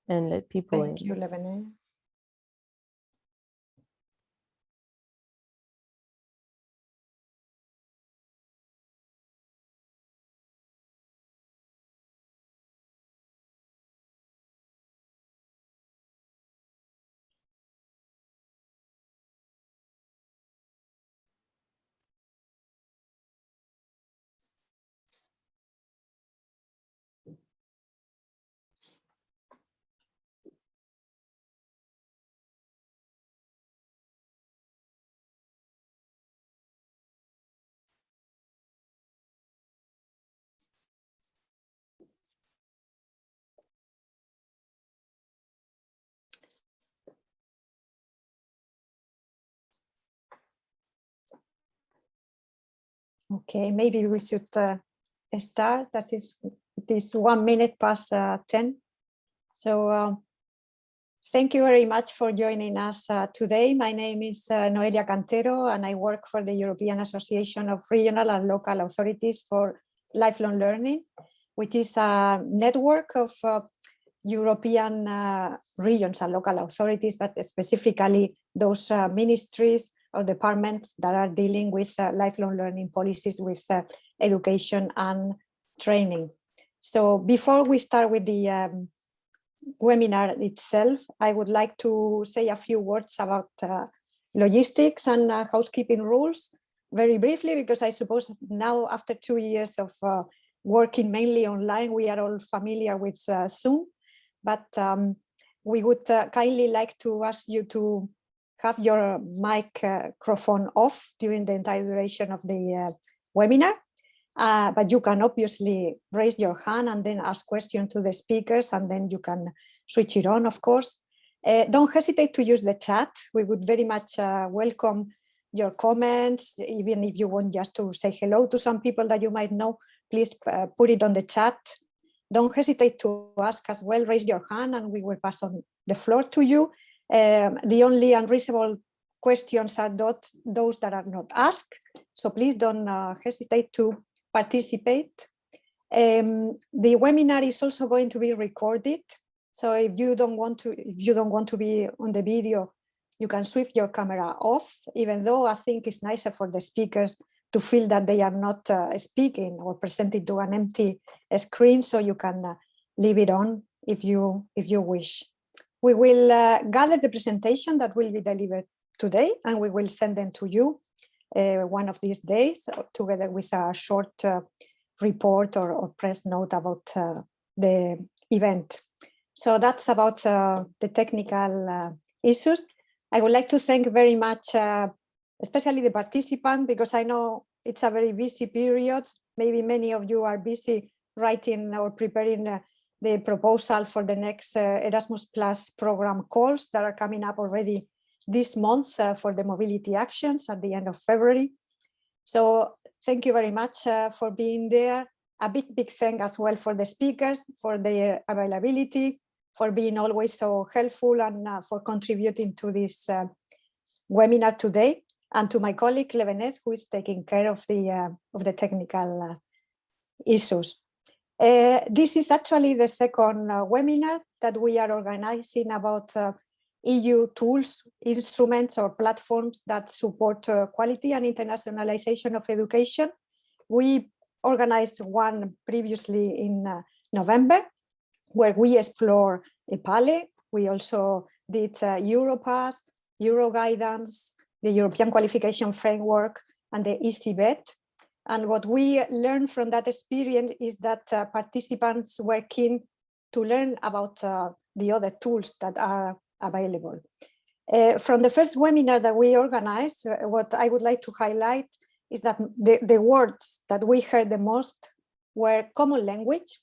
and let people in. Thank you, Lebanon. Okay, maybe we should start. It is 1 minute past 10. So thank you very much for joining us today. My name is Noelia Cantero, and I work for the European Association of Regional and Local Authorities for Lifelong Learning, which is a network of European regions and local authorities, but specifically those ministries or departments that are dealing with lifelong learning policies with education and training. So before we start with the webinar itself, I would like to say a few words about logistics and housekeeping rules very briefly, because I suppose now after 2 years of working mainly online, we are all familiar with Zoom, but we would kindly like to ask you to have your microphone off during the entire duration of the webinar. But you can obviously raise your hand and then ask questions to the speakers, and then you can switch it on, of course. Don't hesitate to use the chat. We would very much welcome your comments, even if you want just to say hello to some people that you might know, please put it on the chat. Don't hesitate to ask as well, raise your hand and we will pass on the floor to you. The only unreasonable questions are those that are not asked. So please don't hesitate to participate. The webinar is also going to be recorded. So if you don't want to be on the video, you can switch your camera off, even though I think it's nicer for the speakers to feel that they are not speaking or presented to an empty screen, so you can leave it on if you wish. We will gather the presentation that will be delivered today, and we will send them to you one of these days, together with a short report or press note about the event. So that's about the technical issues. I would like to thank very much, especially the participants, because I know it's a very busy period. Maybe many of you are busy writing or preparing the proposal for the next Erasmus Plus program calls that are coming up already this month for the mobility actions at the end of February. So thank you very much for being there. A big thank as well for the speakers, for their availability, for being always so helpful and for contributing to this webinar today, and to my colleague Levenez, who is taking care of the technical issues. This is actually the second webinar that we are organizing about EU tools, instruments or platforms that support quality and internationalization of education. We organized one previously in November, where we explore EPALE. We also did Europass, Euroguidance, the European Qualification Framework, and the ECBET. And what we learned from that experience is that participants were keen to learn about the other tools that are available. From the first webinar that we organized, what I would like to highlight is that the words that we heard the most were common language,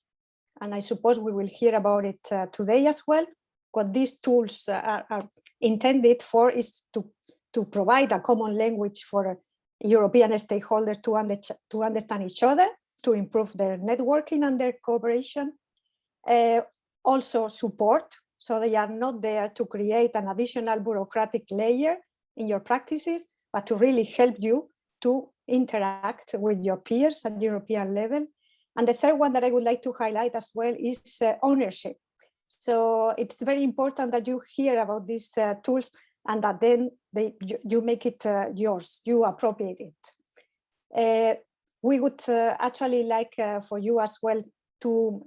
and I suppose we will hear about it today as well. What these tools are intended for is to provide a common language for European stakeholders to understand each other, to improve their networking and their cooperation. Also support, so they are not there to create an additional bureaucratic layer in your practices, but to really help you to interact with your peers at European level. And the third one that I would like to highlight as well is ownership. So it's very important that you hear about these tools and that then you make it yours, you appropriate it. We would actually like for you as well to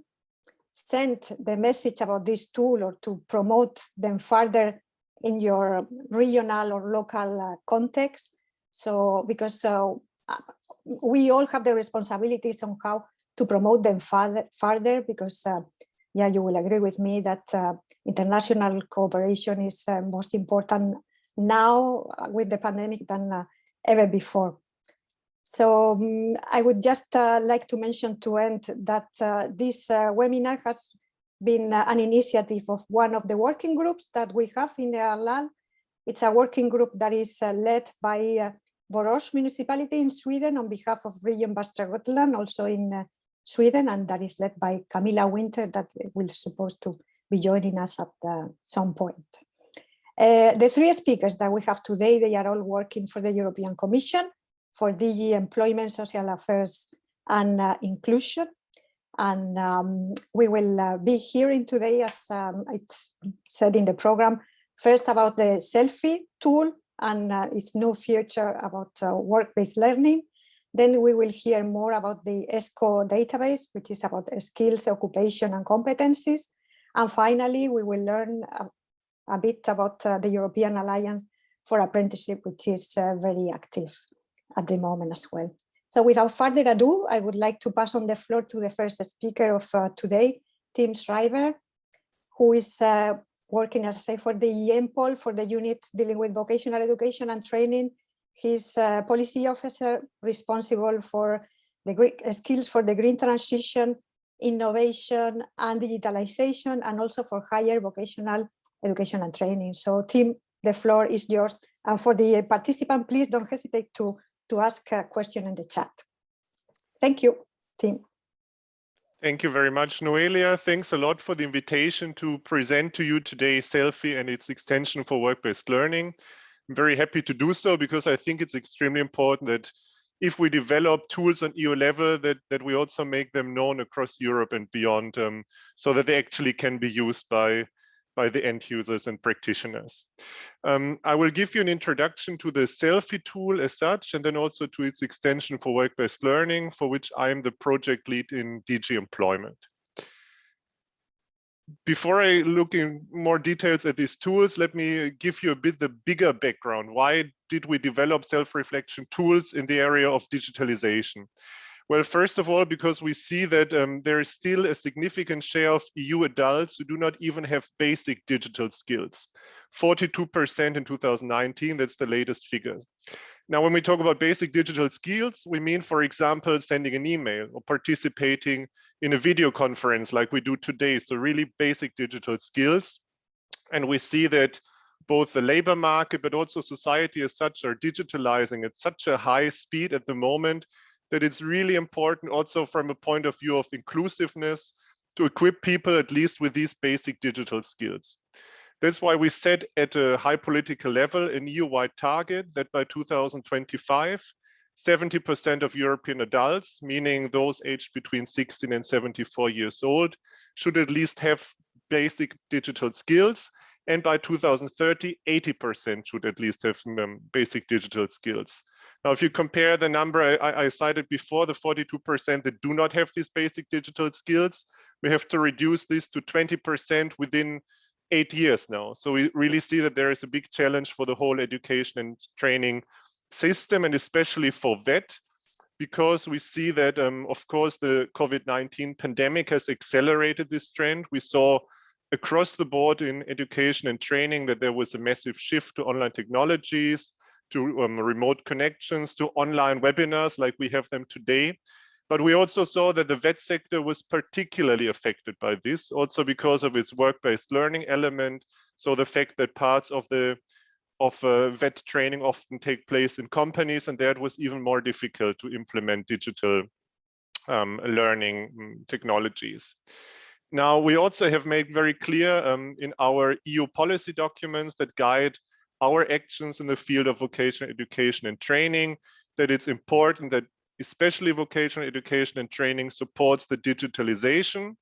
send the message about this tool or to promote them further in your regional or local context. So because we all have the responsibilities on how to promote them further because yeah, you will agree with me that international cooperation is most important now with the pandemic than ever before. So I would just like to mention to end that this webinar has been an initiative of one of the working groups that we have in the EARLALL. It's a working group that is led by Borås municipality in Sweden on behalf of region Västra Götaland, also in Sweden, and that is led by Camilla Winter, that will supposed to be joining us at some point. The three speakers that we have today, they are all working for the European Commission, for DG Employment, Social Affairs and Inclusion. And we will be hearing today, as it's said in the program, first about the SELFIE tool and its new feature about work-based learning. Then we will hear more about the ESCO database, which is about skills, occupation and competencies. And finally, we will learn a bit about the European Alliance for Apprenticeship, which is very active at the moment as well. So without further ado, I would like to pass on the floor to the first speaker of today, Tim Schreiber, who is working, as I say, for the EMPOL, for the unit dealing with vocational education and training. He's a policy officer responsible for the skills for the green transition, innovation and digitalization, and also for higher vocational education and training. So Tim, the floor is yours. And for the participant, please don't hesitate to ask a question in the chat. Thank you, Tim. Thank you very much, Noelia. Thanks a lot for the invitation to present to you today SELFIE and its extension for work-based learning. I'm very happy to do so because I think it's extremely important that if we develop tools on EU level, that we also make them known across Europe and beyond, so that they actually can be used by the end users and practitioners. I will give you an introduction to the SELFIE tool as such, and then also to its extension for work-based learning, for which I am the project lead in DG Employment. Before I look in more details at these tools, let me give you a bit the bigger background. Why did we develop self-reflection tools in the area of digitalization? Well, first of all, because we see that there is still a significant share of EU adults who do not even have basic digital skills. 42% in 2019, that's the latest figure. Now, when we talk about basic digital skills, we mean, for example, sending an email or participating in a video conference like we do today. So really basic digital skills. And we see that both the labor market, but also society as such are digitalizing at such a high speed at the moment that it's really important also from a point of view of inclusiveness to equip people at least with these basic digital skills. That's why we set at a high political level an EU-wide target that by 2025, 70% of European adults, meaning those aged between 16 and 74 years old, should at least have basic digital skills. And by 2030, 80% should at least have basic digital skills. Now, if you compare the number I cited before, the 42% that do not have these basic digital skills, we have to reduce this to 20% within 8 years now. So we really see that there is a big challenge for the whole education and training system, and especially for VET, because we see that, of course, the COVID-19 pandemic has accelerated this trend. We saw across the board in education and training that there was a massive shift to online technologies, to remote connections, to online webinars like we have them today. But we also saw that the VET sector was particularly affected by this, also because of its work-based learning element. So the fact that parts of VET training often take place in companies, and there it was even more difficult to implement digital learning technologies. Now, we also have made very clear in our EU policy documents that guide our actions in the field of vocational education and training, that it's important that especially vocational education and training supports the digitalization.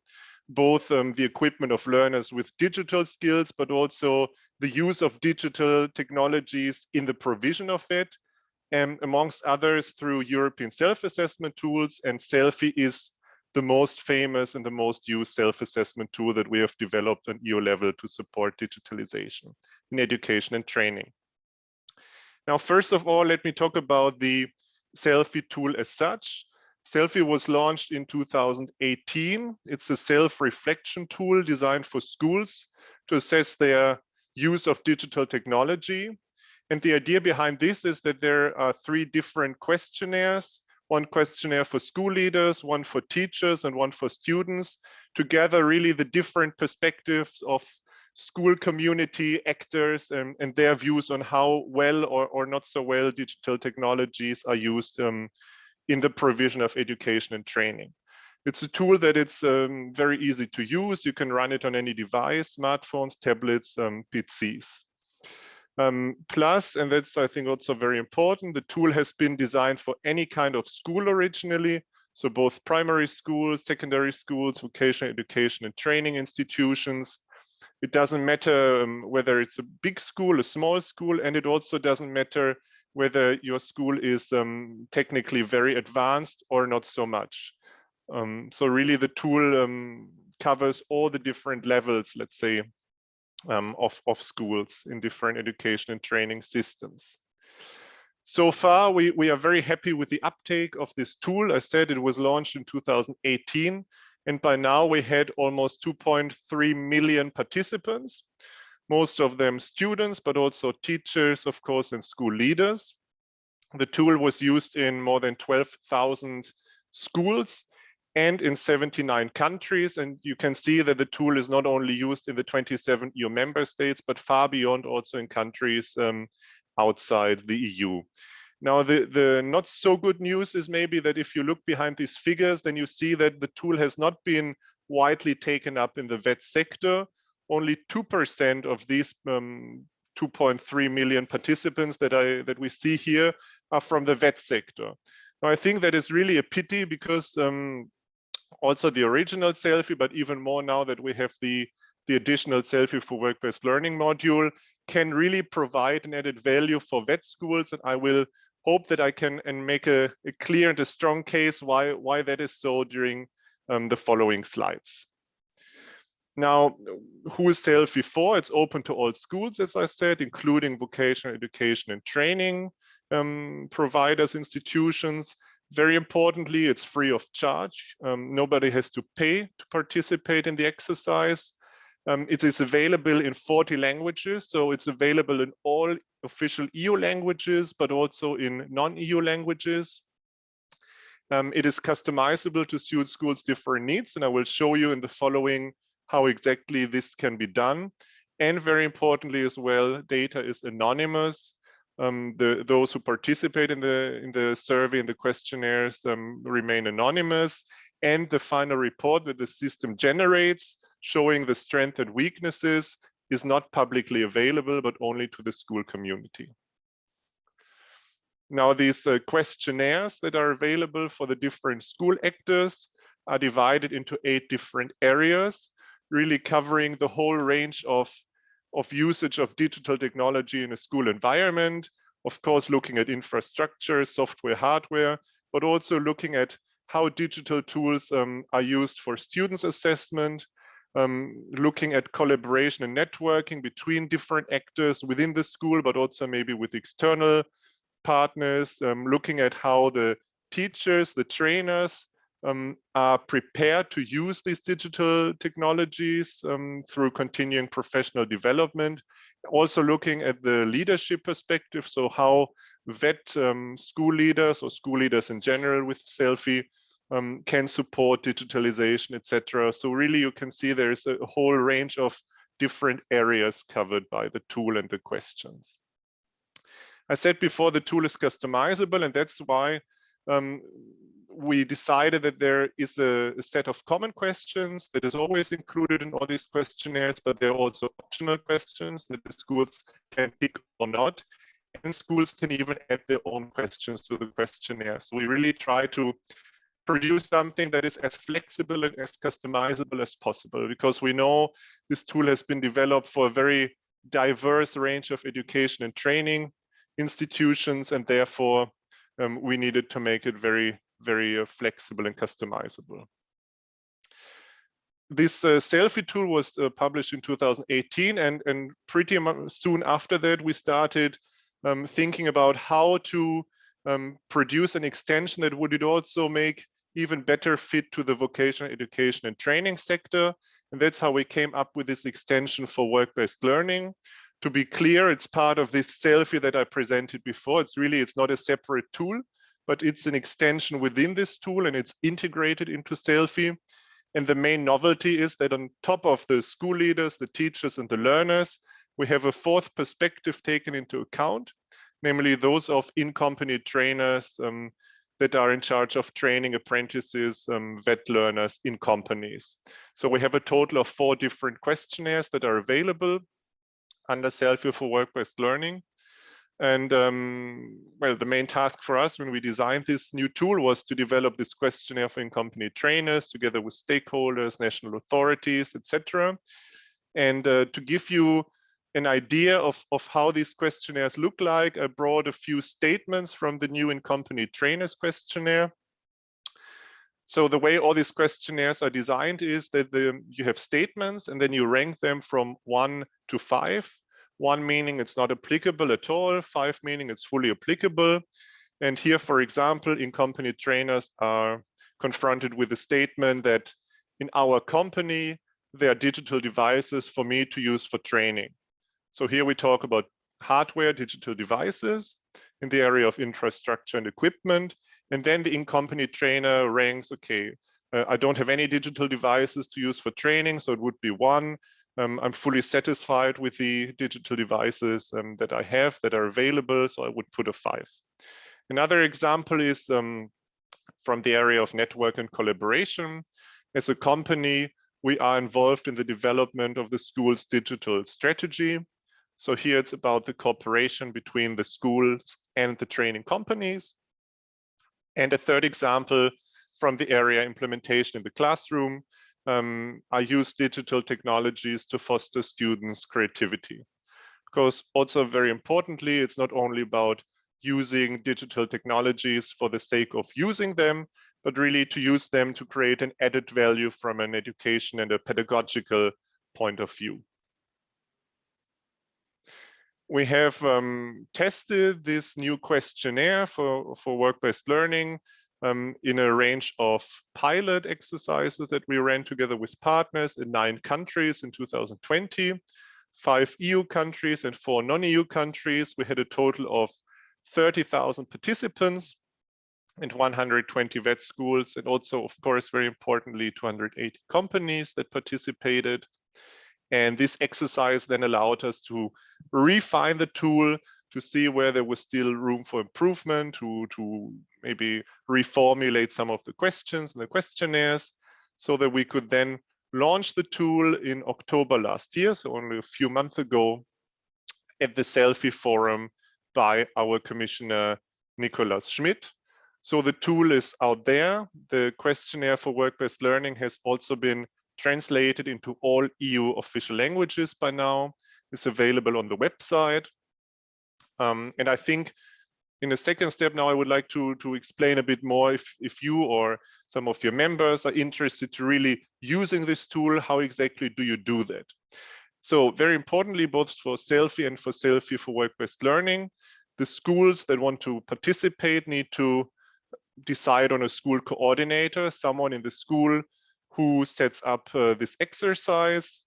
both the equipment of learners with digital skills, but also the use of digital technologies in the provision of it, and amongst others through European self-assessment tools. And SELFIE is the most famous and the most used self-assessment tool that we have developed on EU level to support digitalization in education and training. Now, first of all, let me talk about the SELFIE tool as such. SELFIE was launched in 2018. It's a self-reflection tool designed for schools to assess their use of digital technology. And the idea behind this is that there are 3 different questionnaires: one questionnaire for school leaders, one for teachers, and one for students, to gather really the different perspectives of school community actors and their views on how well or not so well digital technologies are used in the provision of education and training. It's a tool that it's very easy to use. You can run it on any device, smartphones, tablets, PCs. Plus, and that's I think also very important, the tool has been designed for any kind of school originally. So both primary schools, secondary schools, vocational education and training institutions. It doesn't matter whether it's a big school, a small school, and it also doesn't matter whether your school is technically very advanced or not so much. So really the tool covers all the different levels, let's say, of schools in different education and training systems. So far, we are very happy with the uptake of this tool. I said it was launched in 2018, and by now we had almost 2.3 million participants, most of them students, but also teachers, of course, and school leaders. The tool was used in more than 12,000 schools and in 79 countries. And you can see that the tool is not only used in the 27 EU member states, but far beyond, also in countries outside the EU. Now, the not so good news is maybe that if you look behind these figures, then you see that the tool has not been widely taken up in the VET sector. Only 2% of these 2.3 million participants that we see here are from the VET sector. Now, I think that is really a pity, because also the original SELFIE, but even more now that we have the additional SELFIE for work-based learning module, can really provide an added value for VET schools. And I will hope that I can make a clear and a strong case why that is so during the following slides. Now, who is SELFIE for? It's open to all schools, as I said, including vocational education and training providers, institutions. Very importantly, it's free of charge. Nobody has to pay to participate in the exercise. It is available in 40 languages, so it's available in all official EU languages, but also in non-EU languages. It is customizable to suit schools' different needs, and I will show you in the following how exactly this can be done. And very importantly as well, data is anonymous. Those who participate in the survey, in the questionnaires, remain anonymous. And the final report that the system generates, showing the strengths and weaknesses, is not publicly available, but only to the school community. Now, these questionnaires that are available for the different school actors are divided into 8 different areas, really covering the whole range of usage of digital technology in a school environment. Of course, looking at infrastructure, software, hardware, but also looking at how digital tools are used for students' assessment, looking at collaboration and networking between different actors within the school, but also maybe with external partners, looking at how the teachers, the trainers, are prepared to use these digital technologies through continuing professional development. Also looking at the leadership perspective, so how VET school leaders or school leaders in general with SELFIE can support digitalization, etc. So really you can see there's a whole range of different areas covered by the tool and the questions. I said before, the tool is customizable, and that's why we decided that there is a set of common questions that is always included in all these questionnaires, but there are also optional questions that the schools can pick or not, and schools can even add their own questions to the questionnaire. So we really try to produce something that is as flexible and as customizable as possible, because we know this tool has been developed for a very diverse range of education and training institutions, and therefore we needed to make it very, very flexible and customizable. This SELFIE tool was published in 2018, and pretty soon after that we started thinking about how to produce an extension that would also make even better fit to the vocational education and training sector. And that's how we came up with this extension for work-based learning. To be clear, it's part of this SELFIE that I presented before. It's not a separate tool, but it's an extension within this tool, and it's integrated into SELFIE. And the main novelty is that on top of the school leaders, the teachers, and the learners, we have a fourth perspective taken into account, namely those of in-company trainers that are in charge of training apprentices, vet learners in companies. So we have a total of 4 different questionnaires that are available under SELFIE for work-based learning. And well, the main task for us when we designed this new tool was to develop this questionnaire for in-company trainers together with stakeholders, national authorities, etc. And to give you an idea of how these questionnaires look like, I brought a few statements from the new in-company trainers questionnaire. So the way all these questionnaires are designed is that you have statements and then you rank them from 1 to 5. 1 meaning it's not applicable at all, 5 meaning it's fully applicable. And here, for example, in-company trainers are confronted with a statement that in our company, there are digital devices for me to use for training. So here we talk about hardware, digital devices in the area of infrastructure and equipment. And then the in-company trainer ranks, okay, I don't have any digital devices to use for training, so it would be 1. I'm fully satisfied with the digital devices that I have that are available, so I would put a 5. Another example is from the area of network and collaboration. As a company, we are involved in the development of the school's digital strategy. So here it's about the cooperation between the schools and the training companies. And a third example from the area implementation in the classroom, I use digital technologies to foster students' creativity. Because also very importantly, it's not only about using digital technologies for the sake of using them, but really to use them to create an added value from an education and a pedagogical point of view. We have tested this new questionnaire for work-based learning in a range of pilot exercises that we ran together with partners in 9 countries in 2020, 5 EU countries and 4 non-EU countries. We had a total of 30,000 participants and 120 vet schools, and also, of course, very importantly, 280 companies that participated. And this exercise then allowed us to refine the tool, to see where there was still room for improvement, to maybe reformulate some of the questions and the questionnaires, so that we could then launch the tool in October last year, so only a few months ago, at the SELFIE forum by our commissioner, Nicolas Schmidt. So the tool is out there. The questionnaire for work-based learning has also been translated into all EU official languages by now. It's available on the website. And I think in the second step now, I would like to explain a bit more if you or some of your members are interested to really using this tool, how exactly do you do that? So very importantly, both for SELFIE and for SELFIE for work-based learning, the schools that want to participate need to decide on a school coordinator, someone in the school who sets up this exercise,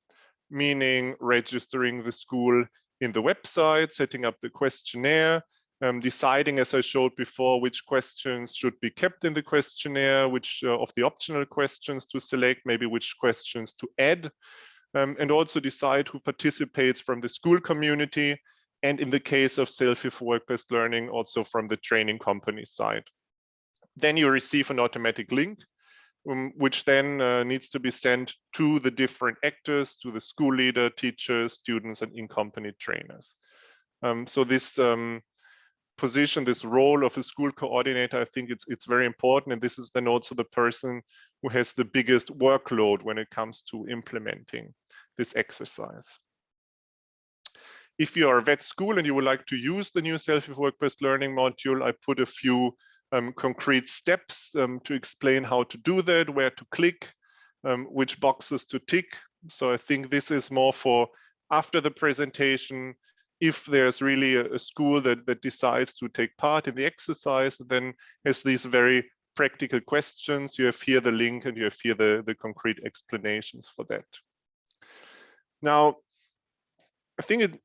meaning registering the school in the website, setting up the questionnaire, deciding, as I showed before, which questions should be kept in the questionnaire, which of the optional questions to select, maybe which questions to add, and also decide who participates from the school community, and in the case of SELFIE for work-based learning, also from the training company side. Then you receive an automatic link, which then needs to be sent to the different actors, to the school leader, teachers, students, and in-company trainers. So this position, this role of a school coordinator, I think it's very important. And this is then also the person who has the biggest workload when it comes to implementing this exercise. If you are a vet school and you would like to use the new SELFIE work-based learning module, I put a few concrete steps to explain how to do that, where to click, which boxes to tick. So I think this is more for after the presentation. If there's really a school that decides to take part in the exercise, then has these very practical questions. You have here the link and you have here the concrete explanations for that. Now, I think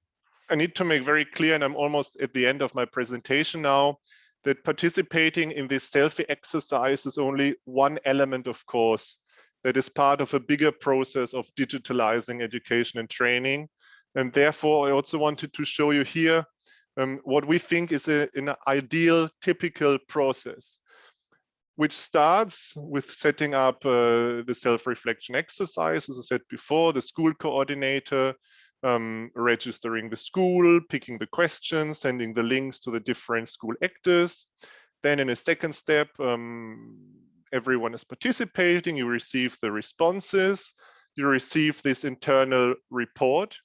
I need to make very clear, and I'm almost at the end of my presentation now, that participating in this SELFIE exercise is only one element, of course, that is part of a bigger process of digitalizing education and training. And therefore, I also wanted to show you here what we think is an ideal, typical process, which starts with setting up the self-reflection exercise, as I said before, the school coordinator, registering the school, picking the questions, sending the links to the different school actors. Then in a second step, everyone is participating, you receive the responses, you receive this internal report,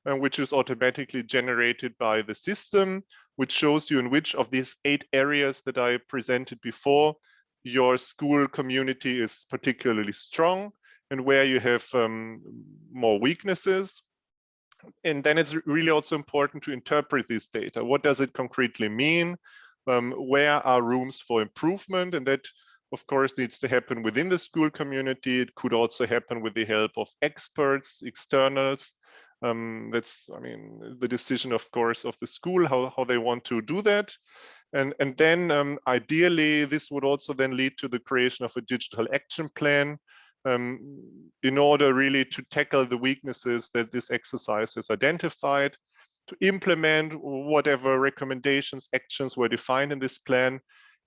which is automatically generated by the system, which shows you in which of these 8 areas that I presented before, your school community is particularly strong and where you have more weaknesses. And then it's really also important to interpret this data. What does it concretely mean? Where are rooms for improvement? And that, of course, needs to happen within the school community. It could also happen with the help of experts, externals. That's, I mean, the decision, of course, of the school, how they want to do that. And then ideally, this would also then lead to the creation of a digital action plan in order really to tackle the weaknesses that this exercise has identified, to implement whatever recommendations, actions were defined in this plan,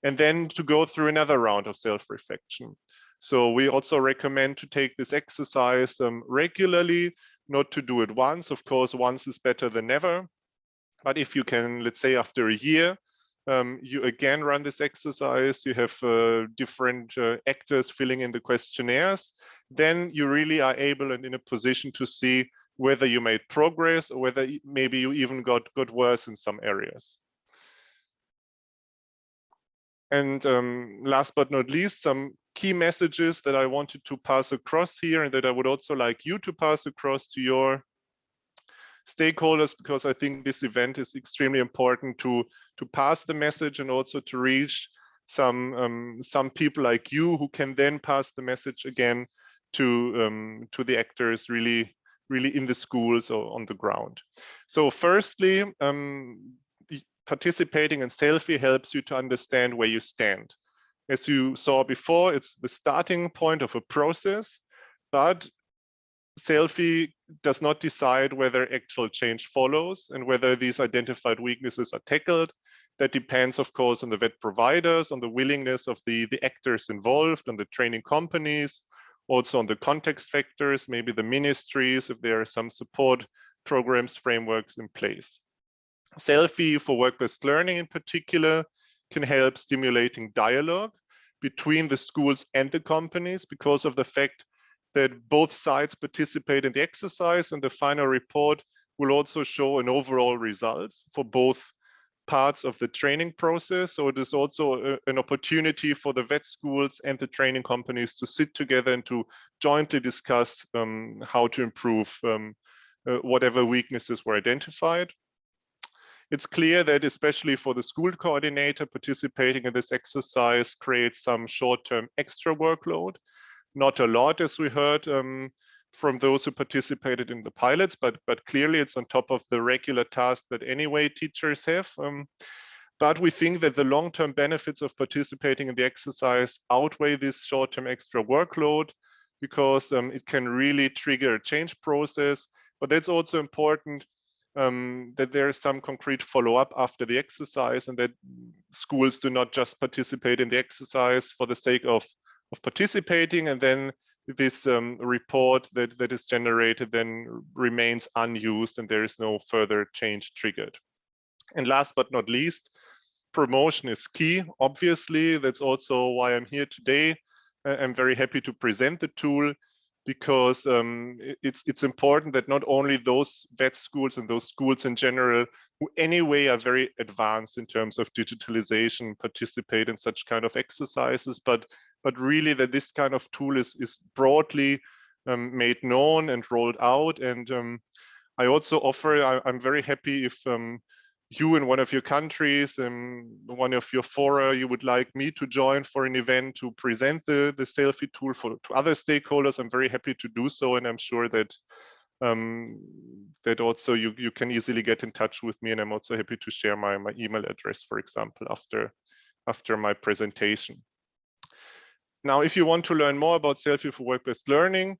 and then to go through another round of self-reflection. So we also recommend to take this exercise regularly, not to do it once. Of course, once is better than never. But if you can, let's say after a year, you again run this exercise, you have different actors filling in the questionnaires, then you really are able and in a position to see whether you made progress or whether maybe you even got worse in some areas. And last but not least, some key messages that I wanted to pass across here and that I would also like you to pass across to your stakeholders, because I think this event is extremely important to pass the message and also to reach some people like you who can then pass the message again to the actors really in the schools or on the ground. So firstly, participating in SELFIE helps you to understand where you stand. As you saw before, it's the starting point of a process, but SELFIE does not decide whether actual change follows and whether these identified weaknesses are tackled. That depends, of course, on the vet providers, on the willingness of the actors involved, on the training companies, also on the context factors, maybe the ministries, if there are some support programs, frameworks in place. SELFIE for work-based learning in particular can help stimulating dialogue between the schools and the companies because of the fact that both sides participate in the exercise, and the final report will also show an overall result for both parts of the training process. So it is also an opportunity for the vet schools and the training companies to sit together and to jointly discuss how to improve whatever weaknesses were identified. It's clear that especially for the school coordinator, participating in this exercise creates some short-term extra workload. Not a lot, as we heard from those who participated in the pilots, but clearly it's on top of the regular task that anyway teachers have. But we think that the long-term benefits of participating in the exercise outweigh this short-term extra workload because it can really trigger a change process. But that's also important that there is some concrete follow-up after the exercise and that schools do not just participate in the exercise for the sake of participating, and then this report that is generated then remains unused and there is no further change triggered. And last but not least, promotion is key. Obviously, that's also why I'm here today. I'm very happy to present the tool, because it's important that not only those vet schools and those schools in general who anyway are very advanced in terms of digitalization participate in such kind of exercises, but really that this kind of tool is broadly made known and rolled out. And I also offer, I'm very happy if you in one of your countries and one of your fora, you would like me to join for an event to present the SELFIE tool to other stakeholders. I'm very happy to do so, and I'm sure that that also you can easily get in touch with me, and I'm also happy to share my email address, for example, after my presentation. Now, if you want to learn more about SELFIE for work-based learning,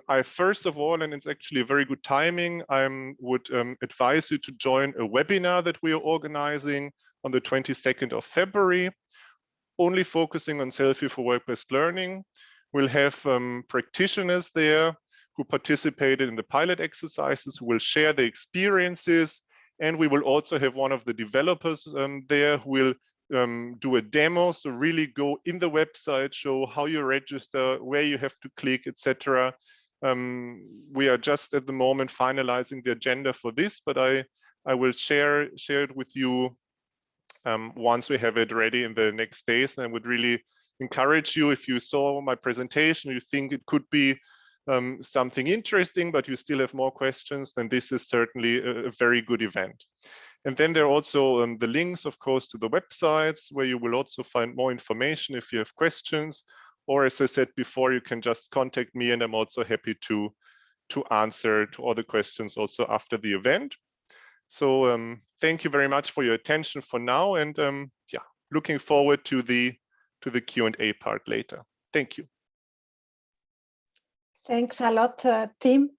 I first of all, and it's actually a very good timing, I would advise you to join a webinar that we are organizing on the 22nd of February, only focusing on SELFIE for work-based learning. We'll have practitioners there who participated in the pilot exercises, who will share their experiences, and we will also have one of the developers there who will do a demo, so really go in the website, show how you register, where you have to click, etc. We are just at the moment finalizing the agenda for this, but I will share it with you once we have it ready in the next days. And I would really encourage you, if you saw my presentation, you think it could be something interesting, but you still have more questions, then this is certainly a very good event. And then there are also the links, of course, to the websites where you will also find more information if you have questions. Or as I said before, you can just contact me, and I'm also happy to answer to all the questions also after the event. So thank you very much for your attention for now, and yeah, looking forward to the Q&A part later. Thank you. Thanks a lot, Tim.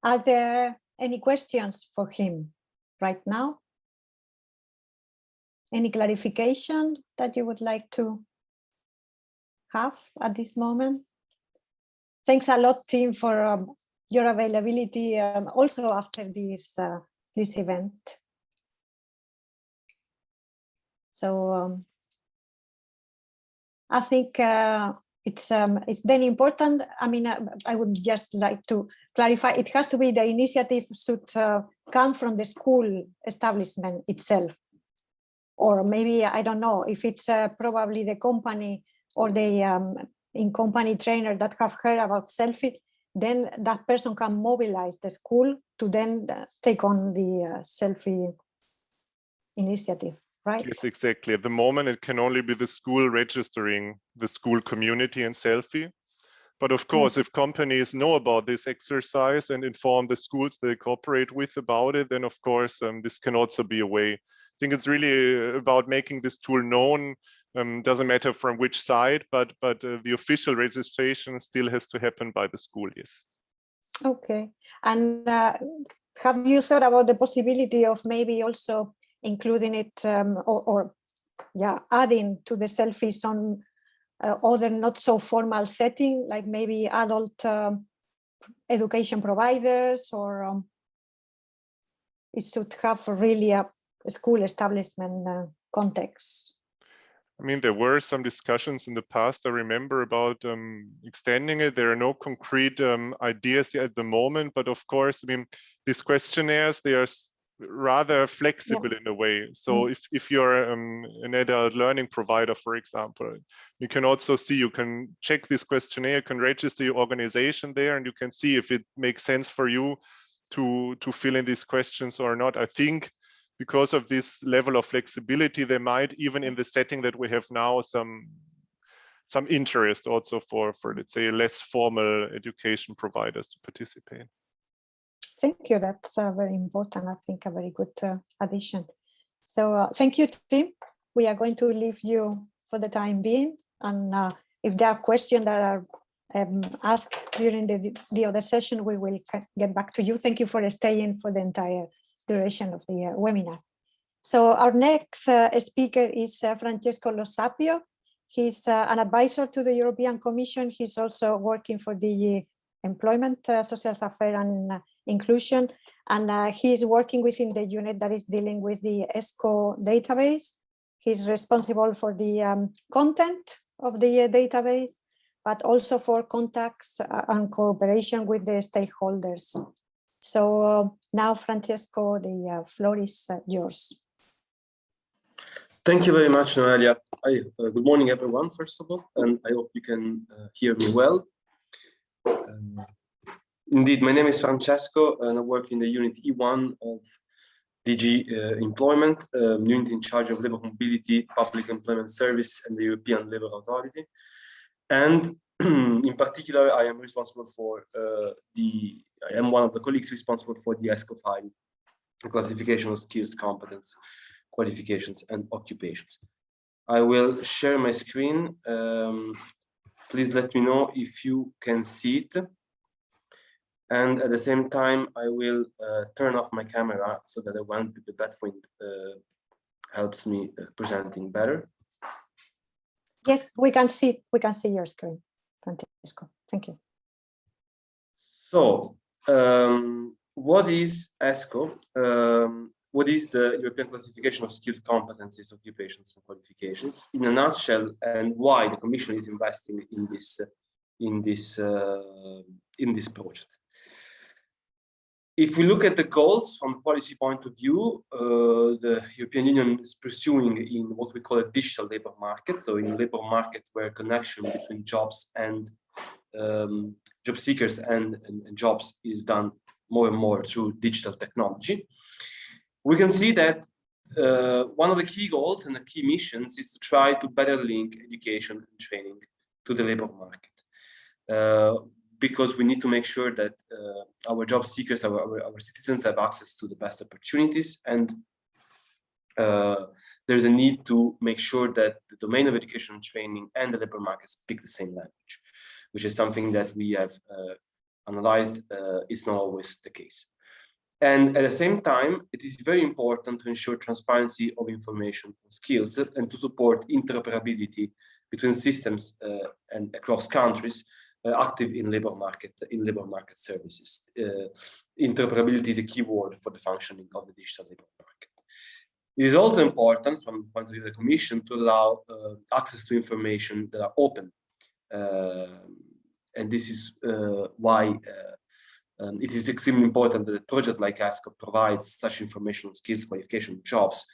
Are there any questions for him right now? Any clarification that you would like to have at this moment? Thanks a lot, Tim, for your availability also after this event. So I think it's then important. I mean, I would just like to clarify, it has to be the initiative should come from the school establishment itself. Or maybe, I don't know, if it's probably the company or the in-company trainer that have heard about SELFIE, then that person can mobilize the school to then take on the SELFIE initiative, right? Yes, exactly. At the moment, it can only be the school registering the school community in SELFIE. But of course, if companies know about this exercise and inform the schools they cooperate with about it, then of course, this can also be a way. I think it's really about making this tool known. Doesn't matter from which side, but the official registration still has to happen by the school, yes. Okay. And have you thought about the possibility of maybe also including it or adding to the SELFIE some other not so formal setting, like maybe adult education providers, or it should have really a school establishment context? I mean, there were some discussions in the past, I remember, about extending it. There are no concrete ideas yet at the moment, but of course, I mean, these questionnaires, they are rather flexible in a way. So if you're an adult learning provider, for example, you can also see, you can check this questionnaire, you can register your organization there, and you can see if it makes sense for you to fill in these questions or not. I think because of this level of flexibility, there might, even in the setting that we have now, some interest also for let's say less formal education providers to participate. Thank you. That's very important. I think a very good addition. So thank you, Tim. We are going to leave you for the time being. And if there are questions that are asked during the other session, we will get back to you. Thank you for staying for the entire duration of the webinar. So our next speaker is Francesco Los Sapio. He's an advisor to the European Commission. He's also working for the Employment, Social Affairs and Inclusion, and he's working within the unit that is dealing with the ESCO database. He's responsible for the content of the database, but also for contacts and cooperation with the stakeholders. So now, Francesco, the floor is yours. Thank you very much, Noelia. Good morning, everyone, first of all, and I hope you can hear me well. Indeed, my name is Francesco, and I work in the unit E1 of DG Employment, unit in charge of labor mobility, public employment service, and the European Labour Authority. And in particular, I am responsible for I am one of the colleagues responsible for the ESCO file, classification of skills, competence, qualifications, and occupations. I will share my screen. Please let me know if you can see it. And at the same time, I will turn off my camera so that the backwind helps me presenting better. Yes, we can see your screen, Francesco. Thank you. So, what is ESCO? What is the European Classification of Skills, Competencies, Occupations, and Qualifications in a nutshell, and why the Commission is investing in this project? If we look at the goals from a policy point of view, the European Union is pursuing in what we call a digital labor market. So in a labor market where connection between jobs and job seekers and jobs is done more and more through digital technology. We can see that one of the key goals and the key missions is to try to better link education and training to the labor market. Because we need to make sure that our job seekers, our citizens have access to the best opportunities, and there's a need to make sure that the domain of education and training and the labor market speak the same language, which is something that we have analyzed is not always the case. And at the same time, it is very important to ensure transparency of information and skills and to support interoperability between systems and across countries active in labor market services. Interoperability is a key word for the functioning of the digital labor market. It is also important from the point of view of the Commission to allow access to information that are open. And this is why it is extremely important that a project like ASCO provides such information on skills, qualification, jobs,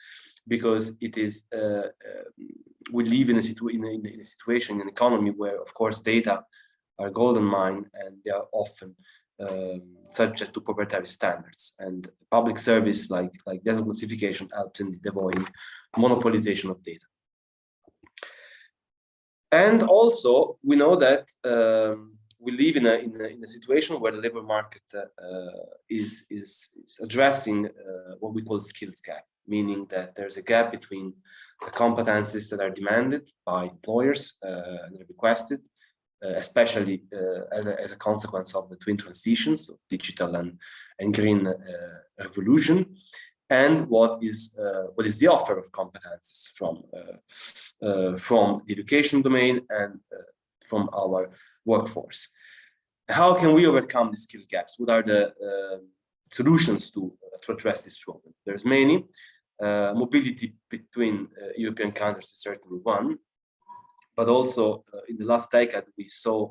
because it is we live in a situation, in an economy where, of course, data are a golden mine, and they are often subject to proprietary standards. And public service like data classification helps in avoiding monopolization of data. And also, we know that we live in a situation where the labor market is addressing what we call the skills gap, meaning that there's a gap between the competencies that are demanded by employers and requested, especially as a consequence of the twin transitions, of digital and green revolution, and what is the offer of competences from the education domain and from our workforce. How can we overcome the skill gaps? What are the solutions to address this problem? There's many. Mobility between European countries is certainly one, but also in the last decade we saw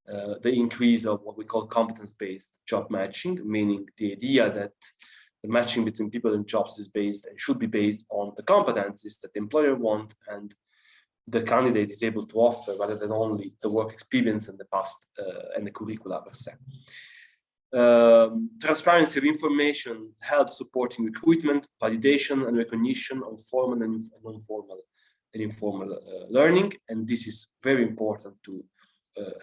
the increase of what we call competence-based job matching, meaning the idea that the matching between people and jobs is based and should be based on the competencies that the employer wants and the candidate is able to offer, rather than only the work experience in the past and the curricula per se. Transparency of information helps supporting recruitment, validation, and recognition of formal and non-formal and informal learning, and this is very important to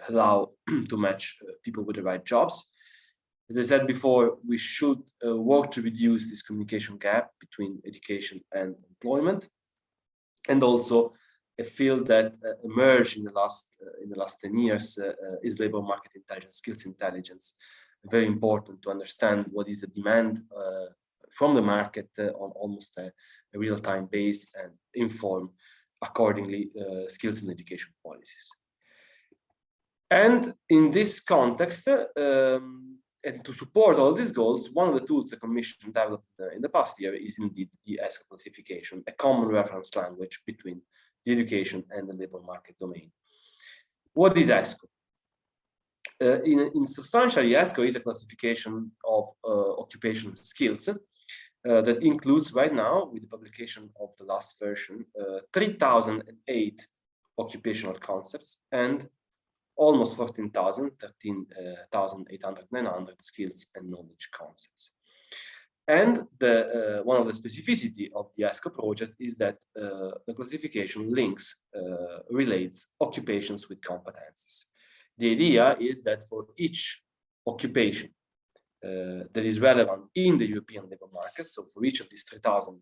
allow to match people with the right jobs. As I said before, we should work to reduce this communication gap between education and employment, and also a field that emerged in the last 10 years is labor market intelligence, skills intelligence. Very important to understand what is the demand from the market on almost a real-time base and inform accordingly skills and education policies. And in this context, a and to support all these goals, one of the tools the Commission developed in the past year is indeed the Asco Classification, a common reference language between the education and the labor market domain. What is Asco? In substantially, Asco is a classification of occupational skills that includes right now, with the publication of the last version, 3,008 occupational concepts and almost 14,000, 13,800, 900 skills and knowledge concepts. And one of the specificity of the Asco project is that the classification relates occupations with competencies. The idea is that for each occupation that is relevant in the European labor market, so for each of these 3,000,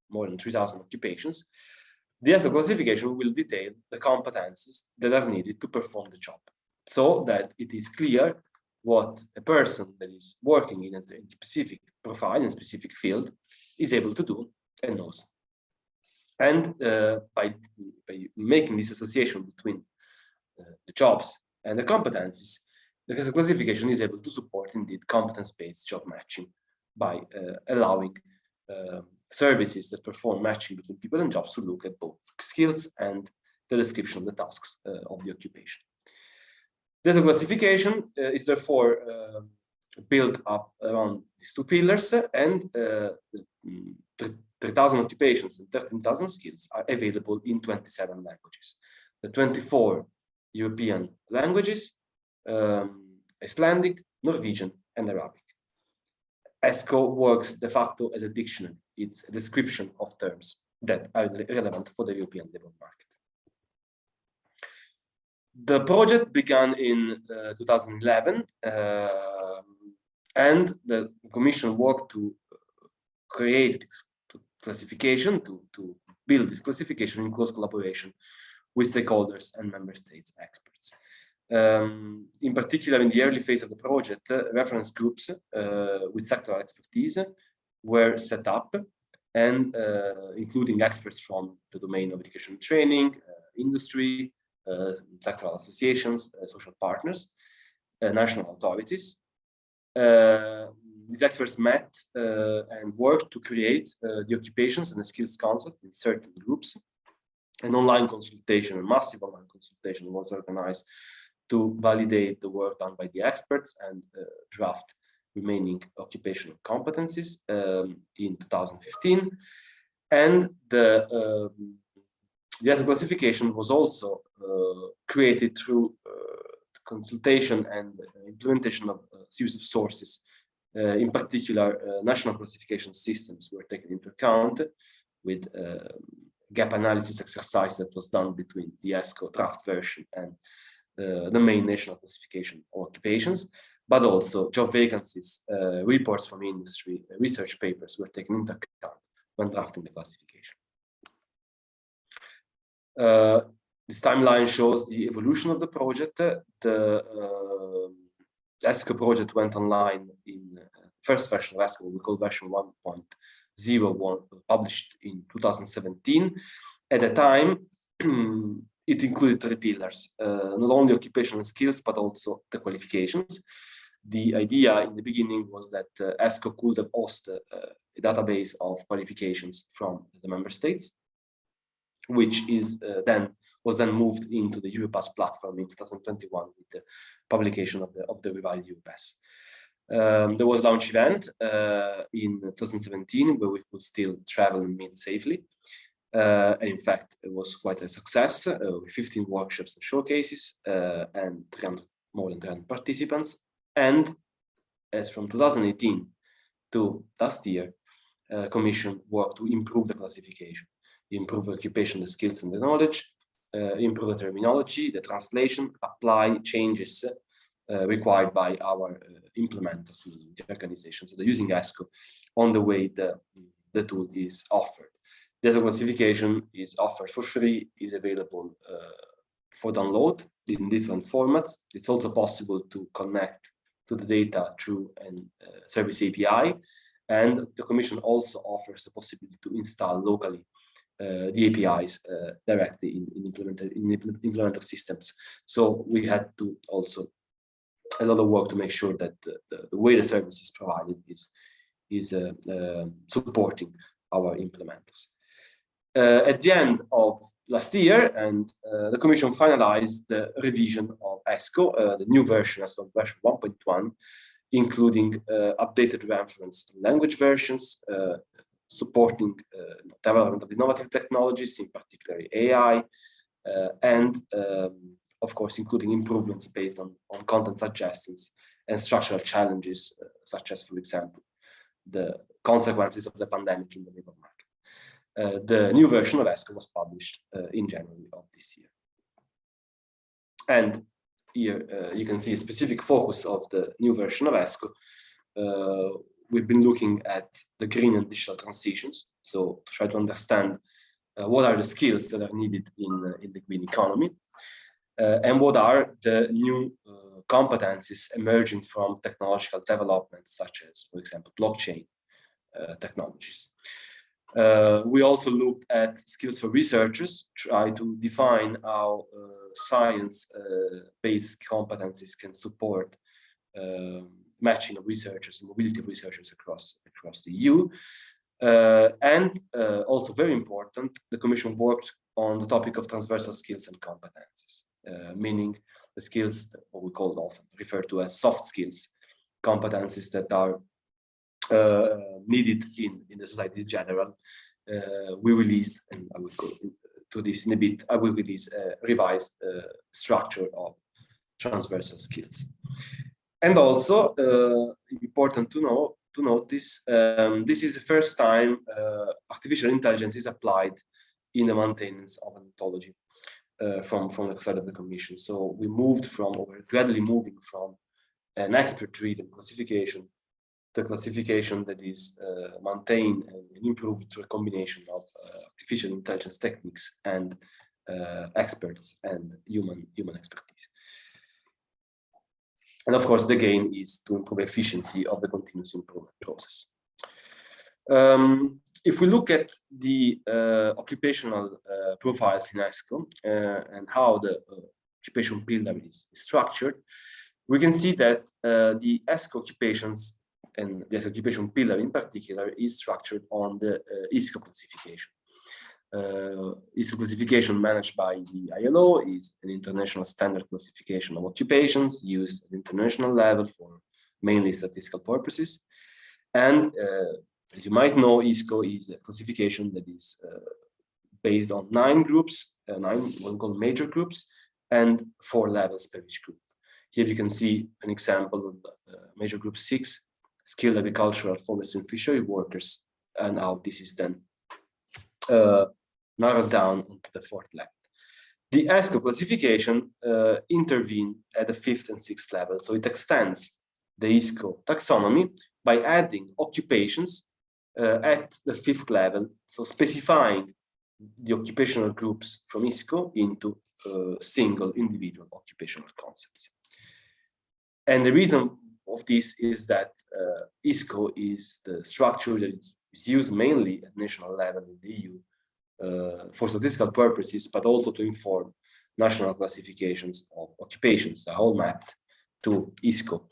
more than 3,000 occupations, the Asco classification will detail the competencies that are needed to perform the job, so that it is clear what a person that is working in a specific profile, in a specific field, is able to do and knows. And by making this association between the jobs and the competencies, the classification is able to support indeed competence-based job matching by allowing services that perform matching between people and jobs to look at both skills and the description of the tasks of the occupation. This classification is therefore built up around these two pillars, and 3,000 occupations and 13,000 skills are available in 27 languages. The 24 European languages, Icelandic, Norwegian, and Arabic. ESCO works de facto as a dictionary. It's a description of terms that are relevant for the European labor market. The project began in 2011, and the Commission worked to create this classification, to build this classification in close collaboration with stakeholders and member states experts. In particular, in the early phase of the project, reference groups with sectoral expertise were set up, and including experts from the domain of education and training, industry, sectoral associations, social partners, national authorities. These experts met and worked to create the occupations and the skills concept in certain groups. An online consultation, a massive online consultation was organized to validate the work done by the experts and draft remaining occupational competencies in 2015. And the Asco classification was also created through consultation and implementation of a series of sources. In particular, national classification systems were taken into account with gap analysis exercise that was done between the ESCO draft version and the main national classification of occupations, but also job vacancies, reports from industry, research papers were taken into account when drafting the classification. This timeline shows the evolution of the project. The ESCO project went online in first version of ESCO, we call version 1.01, published in 2017. At the time, it included 3 pillars, not only occupational skills, but also the qualifications. The idea in the beginning was that ESCO could host a database of qualifications from the member states, which was then moved into the Europass platform in 2021 with the publication of the revised Europass. There was a launch event in 2017 where we could still travel and meet safely. And in fact, it was quite a success with 15 workshops and showcases and more than 300 participants. And as from 2018 to last year, Commission worked to improve the classification, improve the occupation, the skills and the knowledge, improve the terminology, the translation, apply changes required by our implementers, meaning the organizations that are using ESCO on the way the tool is offered. The classification is offered for free, is available for download in different formats. It's also possible to connect to the data through a service API, and the Commission also offers the possibility to install locally the APIs directly in implementer systems. So we had to also a lot of work to make sure that the way the service is provided is supporting our implementers. At the end of last year, and the Commission finalized the revision of ESCO, the new version, ESCO version 1.1, including updated reference language versions, supporting development of innovative technologies, in particular AI, and of course, including improvements based on content suggestions and structural challenges, such as, for example, the consequences of the pandemic in the labor market. The new version of ESCO was published in January of this year. And here you can see a specific focus of the new version of ESCO. We've been looking at the green and digital transitions, so to try to understand what are the skills that are needed in the green economy, and what are the new competencies emerging from technological developments, such as, for example, blockchain technologies. We also looked at skills for researchers, try to define how science-based competencies can support matching of researchers and mobility of researchers across the EU. And also very important, the Commission worked on the topic of transversal skills and competencies, meaning the skills, what we call often referred to as soft skills, competencies that are needed in the society in general. We released, and I will go to this in a bit, I will release a revised structure of transversal skills. And also, important to notice, this is the first time artificial intelligence is applied in the maintenance of an ontology from the side of the Commission. So we moved from, or we're gradually moving from an expert-driven classification to a classification that is maintained and improved through a combination of artificial intelligence techniques and experts and human expertise. And of course, the gain is to improve efficiency of the continuous improvement process. If we look at the occupational profiles in ESCO and how the occupation pillar is structured, we can see that the ESCO occupations and the ESCO occupation pillar in particular is structured on the ISCO classification. ISCO classification managed by the ILO is an international standard classification of occupations used at international level for mainly statistical purposes. And as you might know, ISCO is a classification that is based on 9 groups, 9 what we call major groups, and 4 levels per each group. Here you can see an example of major group 6, skilled agricultural, forestry and fishery workers, and how this is then narrowed down onto the 4th level. The ESCO classification intervened at the 5th and 6th level, so it extends the ISCO taxonomy by adding occupations at the 5th level, so specifying the occupational groups from ISCO into single individual occupational concepts. And the reason of this is that ISCO is the structure that is used mainly at national level in the EU for statistical purposes, but also to inform national classifications of occupations, are all mapped to ISCO.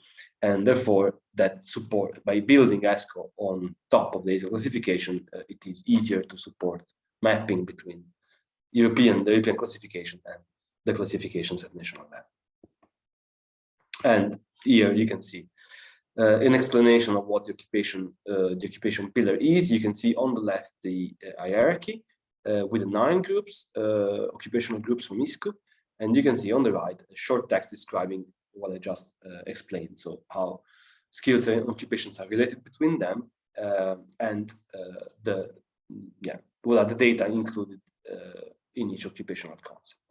And therefore, that support, by building ESCO on top of the ISCO classification, it is easier to support mapping between the European classification and the classifications at national level. And here you can see an explanation of what the occupation pillar is. You can see on the left the hierarchy with the 9 groups, occupational groups from ISCO, and you can see on the right a short text describing what I just explained. So how skills and occupations are related between them, and what are the data included in each occupational concept.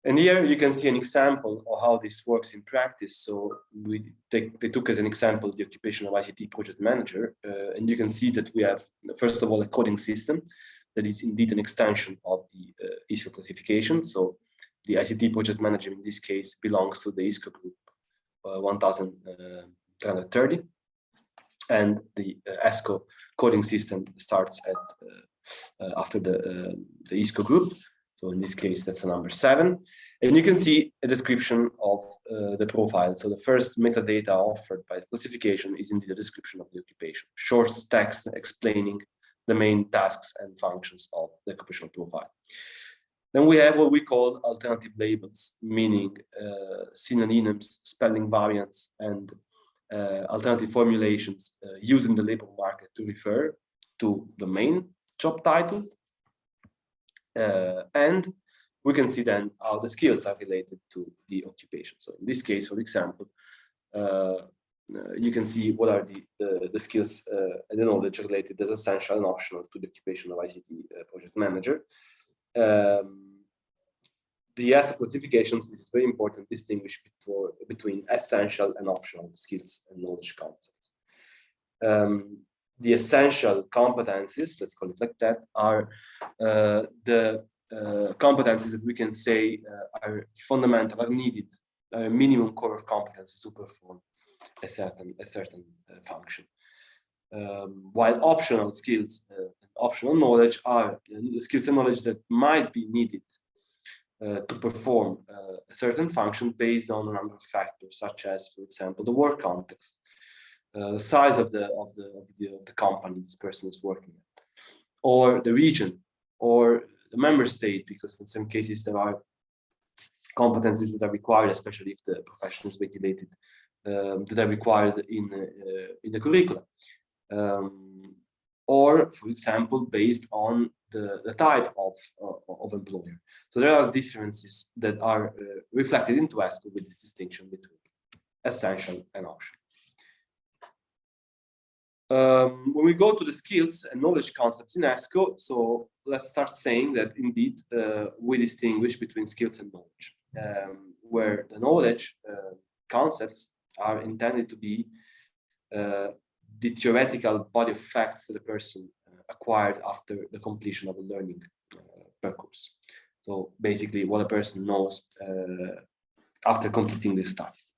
And here you can see an example of how this works in practice. So they took as an example the occupational ICT project manager, and you can see that we have, first of all, a coding system that is indeed an extension of the ISCO classification. So the ICT project manager in this case belongs to the ISCO group 1330, and the ESCO coding system starts at after the ISCO group. So in this case, that's the number 7. And you can see a description of the profile. So the first metadata offered by the classification is indeed a description of the occupation, short text explaining the main tasks and functions of the occupational profile. Then we have what we call alternative labels, meaning synonyms, spelling variants, and alternative formulations used in the labor market to refer to the main job title. And we can see then how the skills are related to the occupation. So in this case, for example, you can see what are the skills and the knowledge related as essential and optional to the occupation of ICT project manager. The Asco classifications, this is very important, distinguish between essential and optional skills and knowledge concepts. The essential competencies, let's call it like that, are the competencies that we can say are fundamental, are needed, are a minimum core of competencies to perform a certain function. While optional skills, optional knowledge are the skills and knowledge that might be needed to perform a certain function based on a number of factors, such as, for example, the work context, the size of the company this person is working at, or the region, or the member state, because in some cases there are competencies that are required, especially if the profession is regulated, that are required in the curricula, or, for example, based on the type of employer. So there are differences that are reflected into Asco with this distinction between essential and optional. When we go to the skills and knowledge concepts in Asco, so let's start saying that indeed we distinguish between skills and knowledge, where the knowledge concepts are intended to be the theoretical body of facts that a person acquired after the completion of a learning course. So basically what a person knows after completing the studies.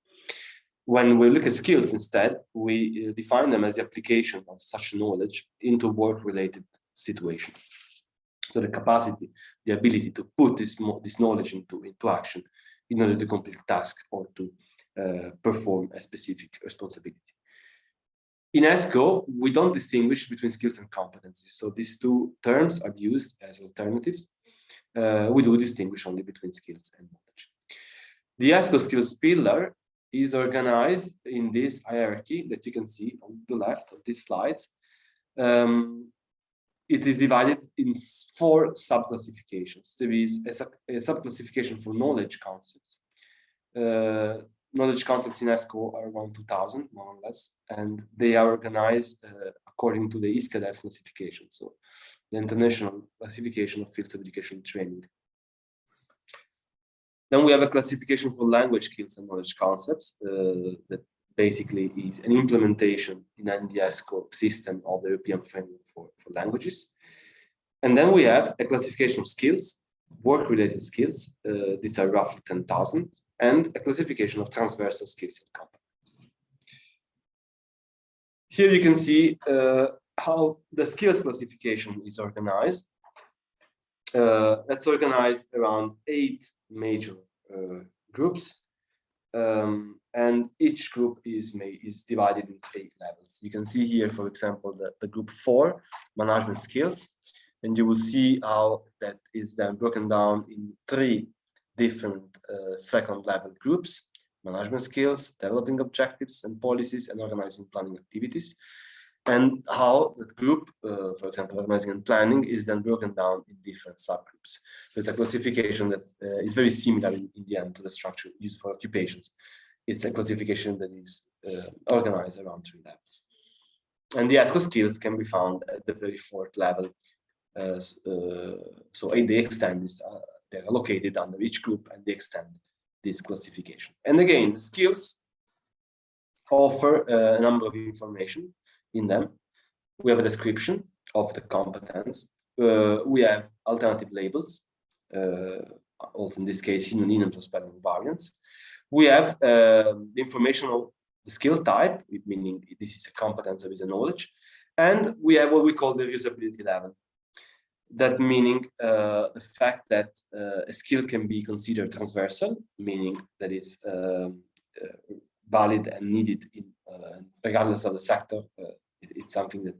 When we look at skills instead, we define them as the application of such knowledge into work-related situations. So the capacity, the ability to put this knowledge into action in order to complete a task or to perform a specific responsibility. In Escrow, we don't distinguish between skills and competencies. So these two terms are used as alternatives. We do distinguish only between skills and knowledge. The Escrow skills pillar is organized in this hierarchy that you can see on the left of these slides. It is divided in 4 sub-classifications. There is a sub-classification for knowledge concepts. Knowledge concepts in ESCO are around 2,000, more or less, and they are organized according to the ISCADEF classification, so the International Classification of Fields of Education Training. Then we have a classification for language skills and knowledge concepts that basically is an implementation in the ESCO system of the European framework for languages. And then we have a classification of skills, work-related skills, these are roughly 10,000, and a classification of transversal skills and competencies. Here you can see how the skills classification is organized. That's organized around 8 major groups, and each group is divided into 8 levels. You can see here, for example, the group 4, management skills, and you will see how that is then broken down in 3 different second level groups: management skills, developing objectives and policies, and organizing planning activities. And how that group, for example, organizing and planning, is then broken down in different subgroups. There's a classification that is very similar in the end to the structure used for occupations. It's a classification that is organized around 3 levels. And the ESCO skills can be found at the very 4th level. So they extend this, they're allocated under each group, and they extend this classification. And again, the skills offer a number of information in them. We have a description of the competence. We have alternative labels, also in this case, synonyms or spelling variants. We have the information of the skill type, meaning this is a competence or is a knowledge. And we have what we call the usability level. That meaning the fact that a skill can be considered transversal, meaning that is valid and needed in, regardless of the sector. It's something that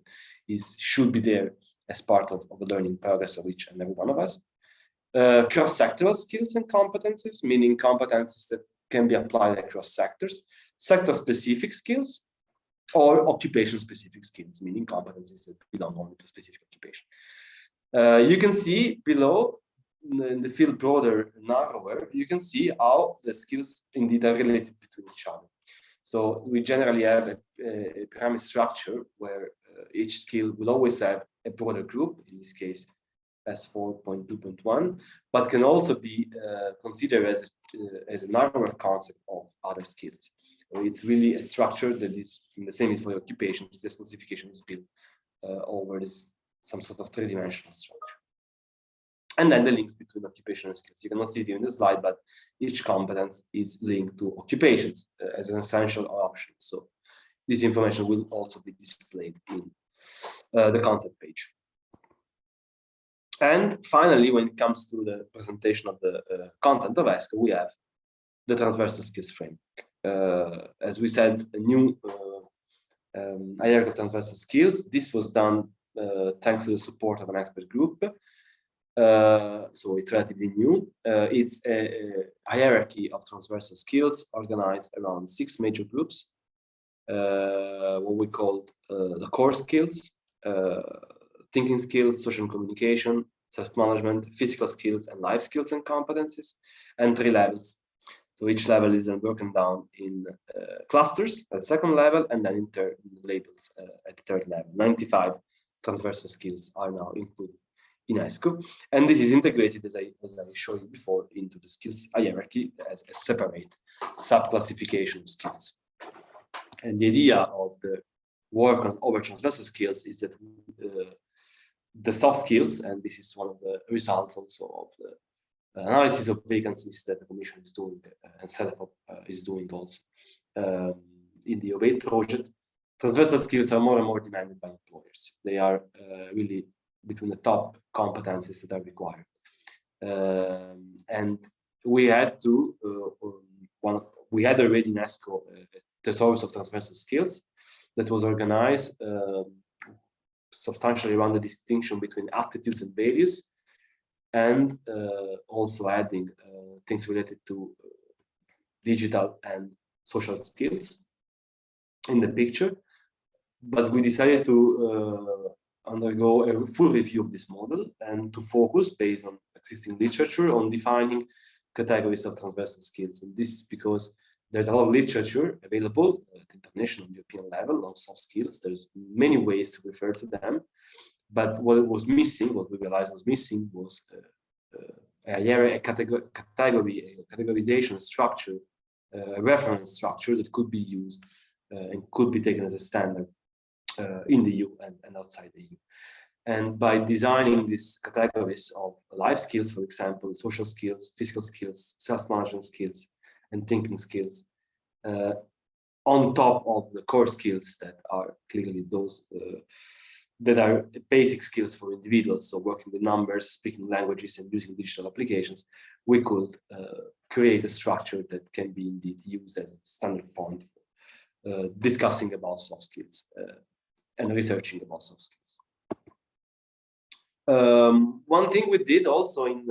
should be there as part of the learning progress of each and every one of us. Cross-sectoral skills and competencies, meaning competencies that can be applied across sectors, sector-specific skills, or occupation-specific skills, meaning competencies that belong only to a specific occupation. You can see below, in the field broader, narrower, you can see how the skills indeed are related between each other. So we generally have a pyramid structure where each skill will always have a broader group, in this case as 4.2.1, but can also be considered as a narrower concept of other skills. So it's really a structure that is the same as for occupations. This classification is built over this some sort of three-dimensional structure. And then the links between occupational skills. You cannot see it here in the slide, but each competence is linked to occupations as an essential or option. So this information will also be displayed in the concept page. And finally, when it comes to the presentation of the content of ESCO, we have the transversal skills framework. As we said, a new hierarchy of transversal skills. This was done thanks to the support of an expert group. So it's relatively new. It's a hierarchy of transversal skills organized around 6 major groups. What we call the core skills, thinking skills, social communication, self-management, physical skills, and life skills and competencies, and 3 levels. So each level is then broken down in clusters at the second level, and then in labels at the third level. 95 transversal skills are now included in ESCO, and this is integrated, as I showed you before, into the skills hierarchy as a separate sub-classification of skills. And the idea of the work on over transversal skills is that the soft skills, and this is one of the results also of the analysis of vacancies that the Commission is doing and SELFIE is doing also in the OVATE project, transversal skills are more and more demanded by employers. They are really between the top competencies that are required. And we had to, we had already in ESCO the source of transversal skills that was organized substantially around the distinction between attitudes and values, and also adding things related to digital and social skills in the picture. But we decided to undergo a full review of this model and to focus, based on existing literature, on defining categories of transversal skills. And this is because there's a lot of literature available at international and European level on soft skills. There's many ways to refer to them. But what was missing, what we realized was missing, was a categorization structure, a reference structure that could be used and could be taken as a standard in the EU and outside the EU. And by designing these categories of life skills, for example, social skills, physical skills, self-management skills, and thinking skills, on top of the core skills that are clearly those that are basic skills for individuals, so working with numbers, speaking languages, and using digital applications, we could create a structure that can be indeed used as a standard point for discussing about soft skills and researching about soft skills. One thing we did also in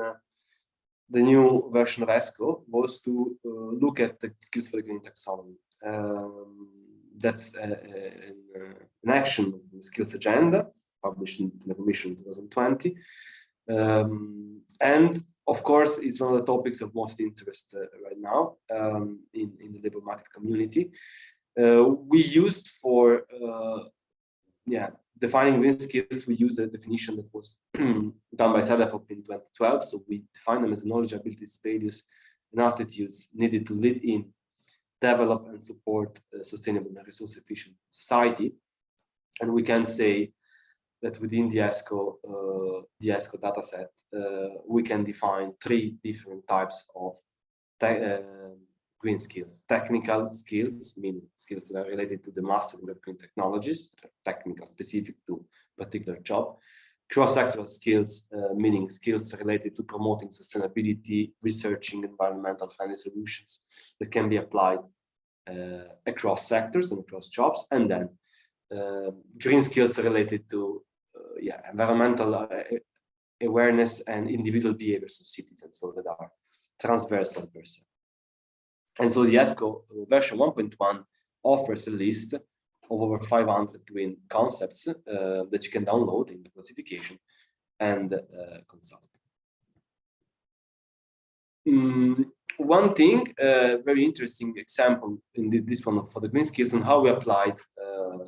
the new version of ESCO was to look at the skills for the green taxonomy. That's an action of the skills agenda published in the Commission in 2020. And of course, it's one of the topics of most interest right now in the labor market community. We used for defining green skills, we used a definition that was done by SELFIE in 2012. So we define them as knowledge, abilities, values, and attitudes needed to lead in, develop, and support a sustainable and resource-efficient society. And we can say that within the ESCO dataset, we can define 3 different types of green skills. Technical skills, meaning skills that are related to the mastering of green technologies, technical, specific to a particular job. cross-sectoral skills, meaning skills related to promoting sustainability, researching environmental friendly solutions that can be applied across sectors and across jobs, and then green skills related to environmental awareness and individual behaviors of citizens, so that are transversal per se. And so the ESCO version 1.1 offers a list of over 500 green concepts that you can download in the classification and consult. One thing, very interesting example in this one for the green skills and how we applied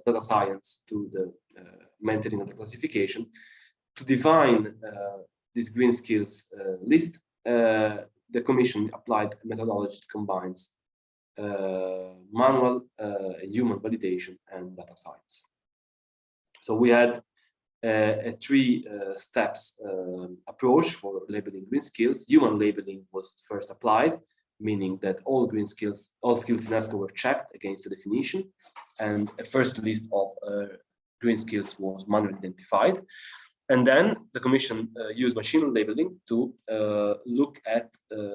data science to the mentoring of the classification. To define this green skills list, the Commission applied a methodology that combines manual, human validation, and data science. So we had a three steps approach for labeling green skills. Human labeling was first applied, meaning that all skills in ESCO were checked against the definition, and a first list of green skills was manually identified. And then the Commission used machine labeling to look at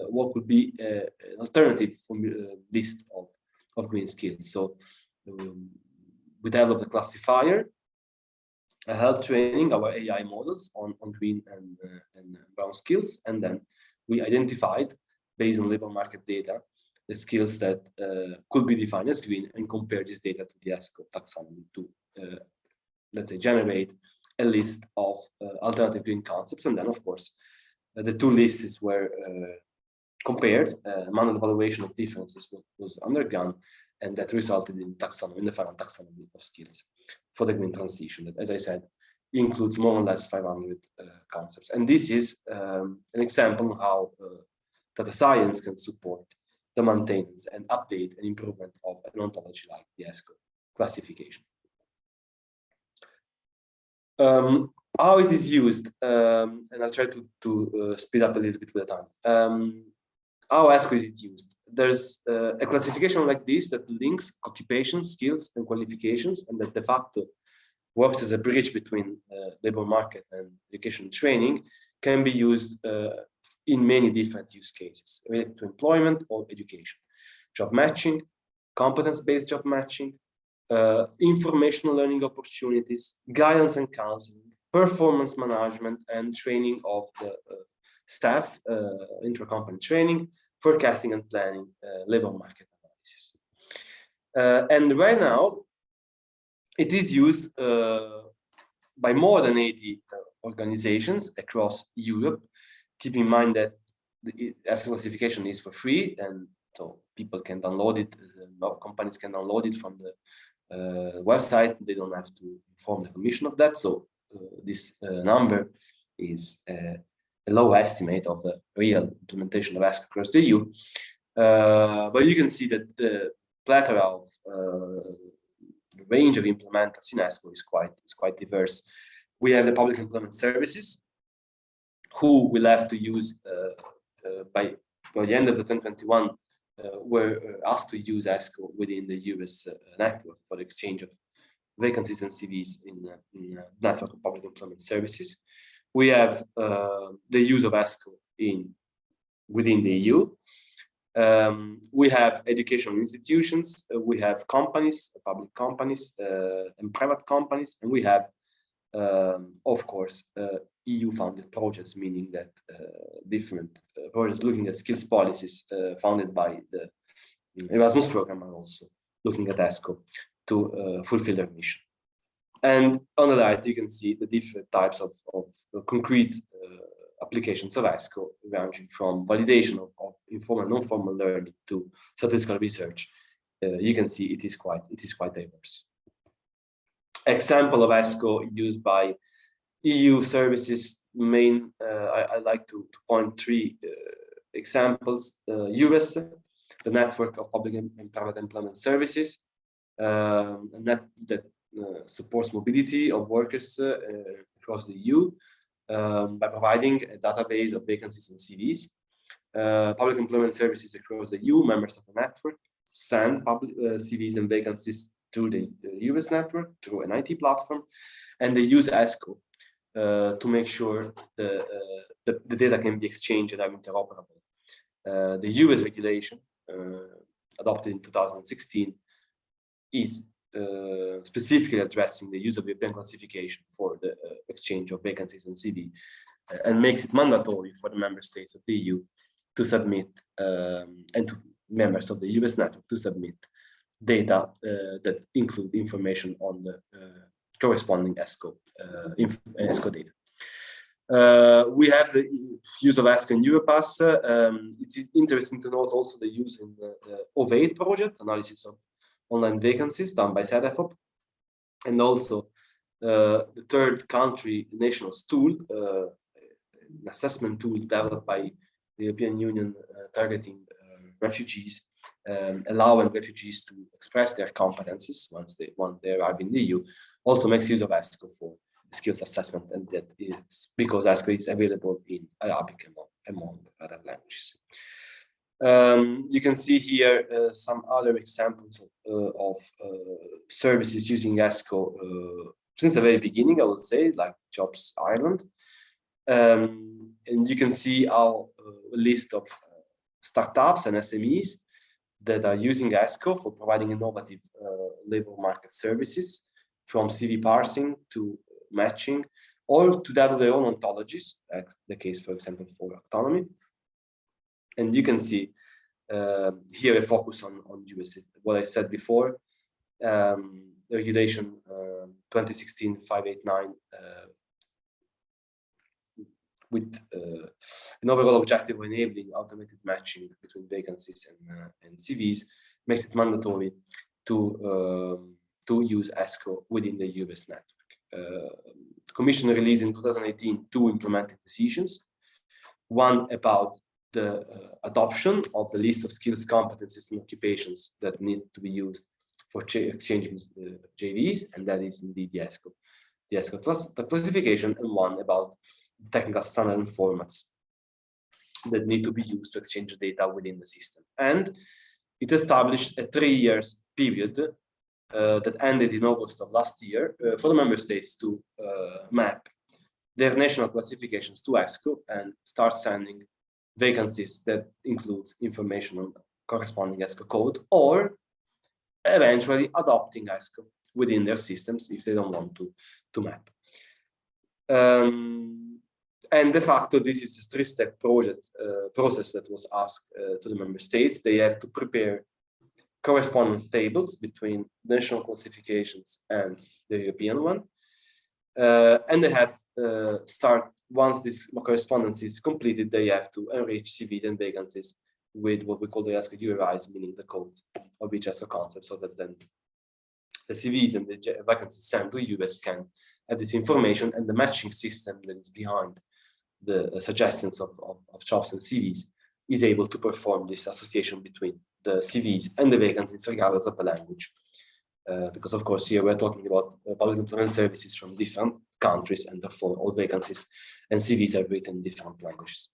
what could be an alternative list of green skills. So we developed a classifier, help training our AI models on green and brown skills, and then we identified, based on labor market data, the skills that could be defined as green, and compare this data to the ESCO taxonomy to, let's say, generate a list of alternative green concepts. And then, of course, the two lists were compared, manual evaluation of differences was undergone, and that resulted in taxonomy, in the final taxonomy of skills for the green transition, that, as I said, includes more or less 500 concepts. And this is an example of how data science can support the maintenance and update and improvement of an ontology like the ESCO classification. How it is used, and I'll try to speed up a little bit with the time. How ESCO is it used? There's a classification like this that links occupations, skills, and qualifications, and that de facto works as a bridge between labor market and education and training, can be used in many different use cases related to employment or education. Job matching, competence-based job matching, informational learning opportunities, guidance and counseling, performance management and training of the staff, intra-company training, forecasting and planning, labor market analysis. And right now, it is used by more than 80 organizations across Europe. Keep in mind that the ESCO classification is for free, and so people can download it, companies can download it from the website. They don't have to inform the Commission of that. So this number is a low estimate of the real implementation of ESCO across the EU. But you can see that the plethora of the range of implementers in ESCO is quite diverse. We have the public employment services, who will have to use by the end of the 2021 were asked to use ESCO within the US network for the exchange of vacancies and CVs in the network of public employment services. We have the use of ESCO within the EU. We have educational institutions, we have companies, public companies and private companies, and we have, of course, EU-funded projects, meaning that different projects looking at skills policies funded by the Erasmus program are also looking at ESCO to fulfill their mission. And on the right, you can see the different types of concrete applications of ESCO, ranging from validation of informal and non-formal learning to statistical research. You can see it is quite diverse. Example of ESCO used by EU services, I like to point three examples. US, the network of public and private employment services, that supports mobility of workers across the EU by providing a database of vacancies and CVs. Public employment services across the EU, members of the network, send public CVs and vacancies through the US network, through an IT platform, and they use ESCO to make sure the data can be exchanged and are interoperable. The US regulation, adopted in 2016, is specifically addressing the use of European classification for the exchange of vacancies and CV, and makes it mandatory for the member states of the EU to submit, and to members of the US network to submit data that include information on the corresponding ESCO, ESCO data. We have the use of Asco and EAFA. It's interesting to note also the use in the OV8 project, analysis of online vacancies done by SELFIE, and also the third country nationals tool, an assessment tool developed by the European Union targeting refugees, allowing refugees to express their competencies once they arrive in the EU, also makes use of Asco for skills assessment, and that is because Asco is available in Arabic among other languages. You can see here some other examples of services using Asco since the very beginning, I would say, like Jobs Ireland. And you can see our list of startups and SMEs that are using Asco for providing innovative labor market services, from CV parsing to matching, or to develop their own ontologies, like the case, for example, for Taxonomy. And you can see here a focus on US. What I said before, regulation 2016-589, with an overall objective of enabling automated matching between vacancies and CVs, makes it mandatory to use Asco within the US network. The Commission released in 2018 two implementing decisions, one about the adoption of the list of skills, competencies, and occupations that need to be used for exchanging JVs, and that is indeed the ESCO classification, and one about technical standard and formats that need to be used to exchange data within the system. And it established a 3-year period that ended in August of last year for the member states to map their national classifications to ESCO and start sending vacancies that include information on corresponding ESCO code, or eventually adopting ESCO within their systems if they don't want to map. And de facto, this is a 3-step process that was asked to the member states. They have to prepare correspondence tables between national classifications and the European one. And they have once this correspondence is completed, they have to enrich CVs and vacancies with what we call the ESCO URIs, meaning the codes of each ESCO concept, so that then the CVs and the vacancies sent to US can have this information, and the matching system that is behind the suggestions of jobs and CVs is able to perform this association between the CVs and the vacancies regardless of the language. Because of course here we're talking about public employment services from different countries, and therefore all vacancies and CVs are written in different languages.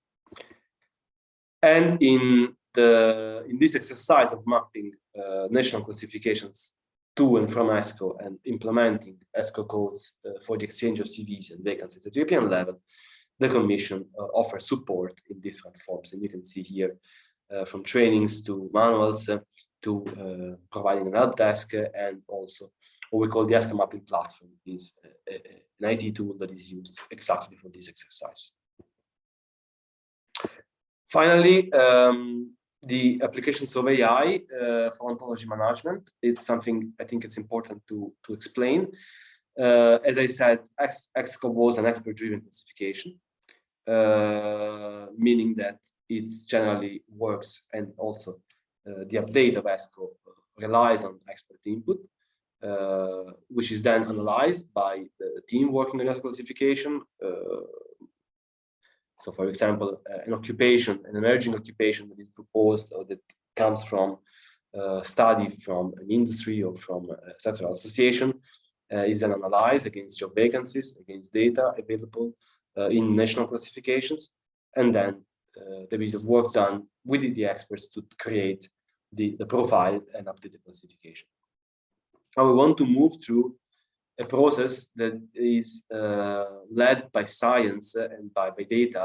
And in this exercise of mapping national classifications to and from ESCO and implementing ESCO codes for the exchange of CVs and vacancies at European level, the Commission offers support in different forms. And you can see here from trainings to manuals to providing an help desk, and also what we call the ESCO mapping platform is an IT tool that is used exactly for this exercise. Finally, the applications of AI for ontology management. It's something I think it's important to explain. As I said, ESCO was an expert-driven classification, meaning that it generally works, and also the update of ESCO relies on expert input, which is then analyzed by the team working on ESCO classification. So, for example, an emerging occupation that is proposed or that comes from study from an industry or from a sectoral association is then analyzed against job vacancies, against data available in national classifications, and then there is a work done with the experts to create the profile and update the classification. Now we want to move through a process that is led by science and by data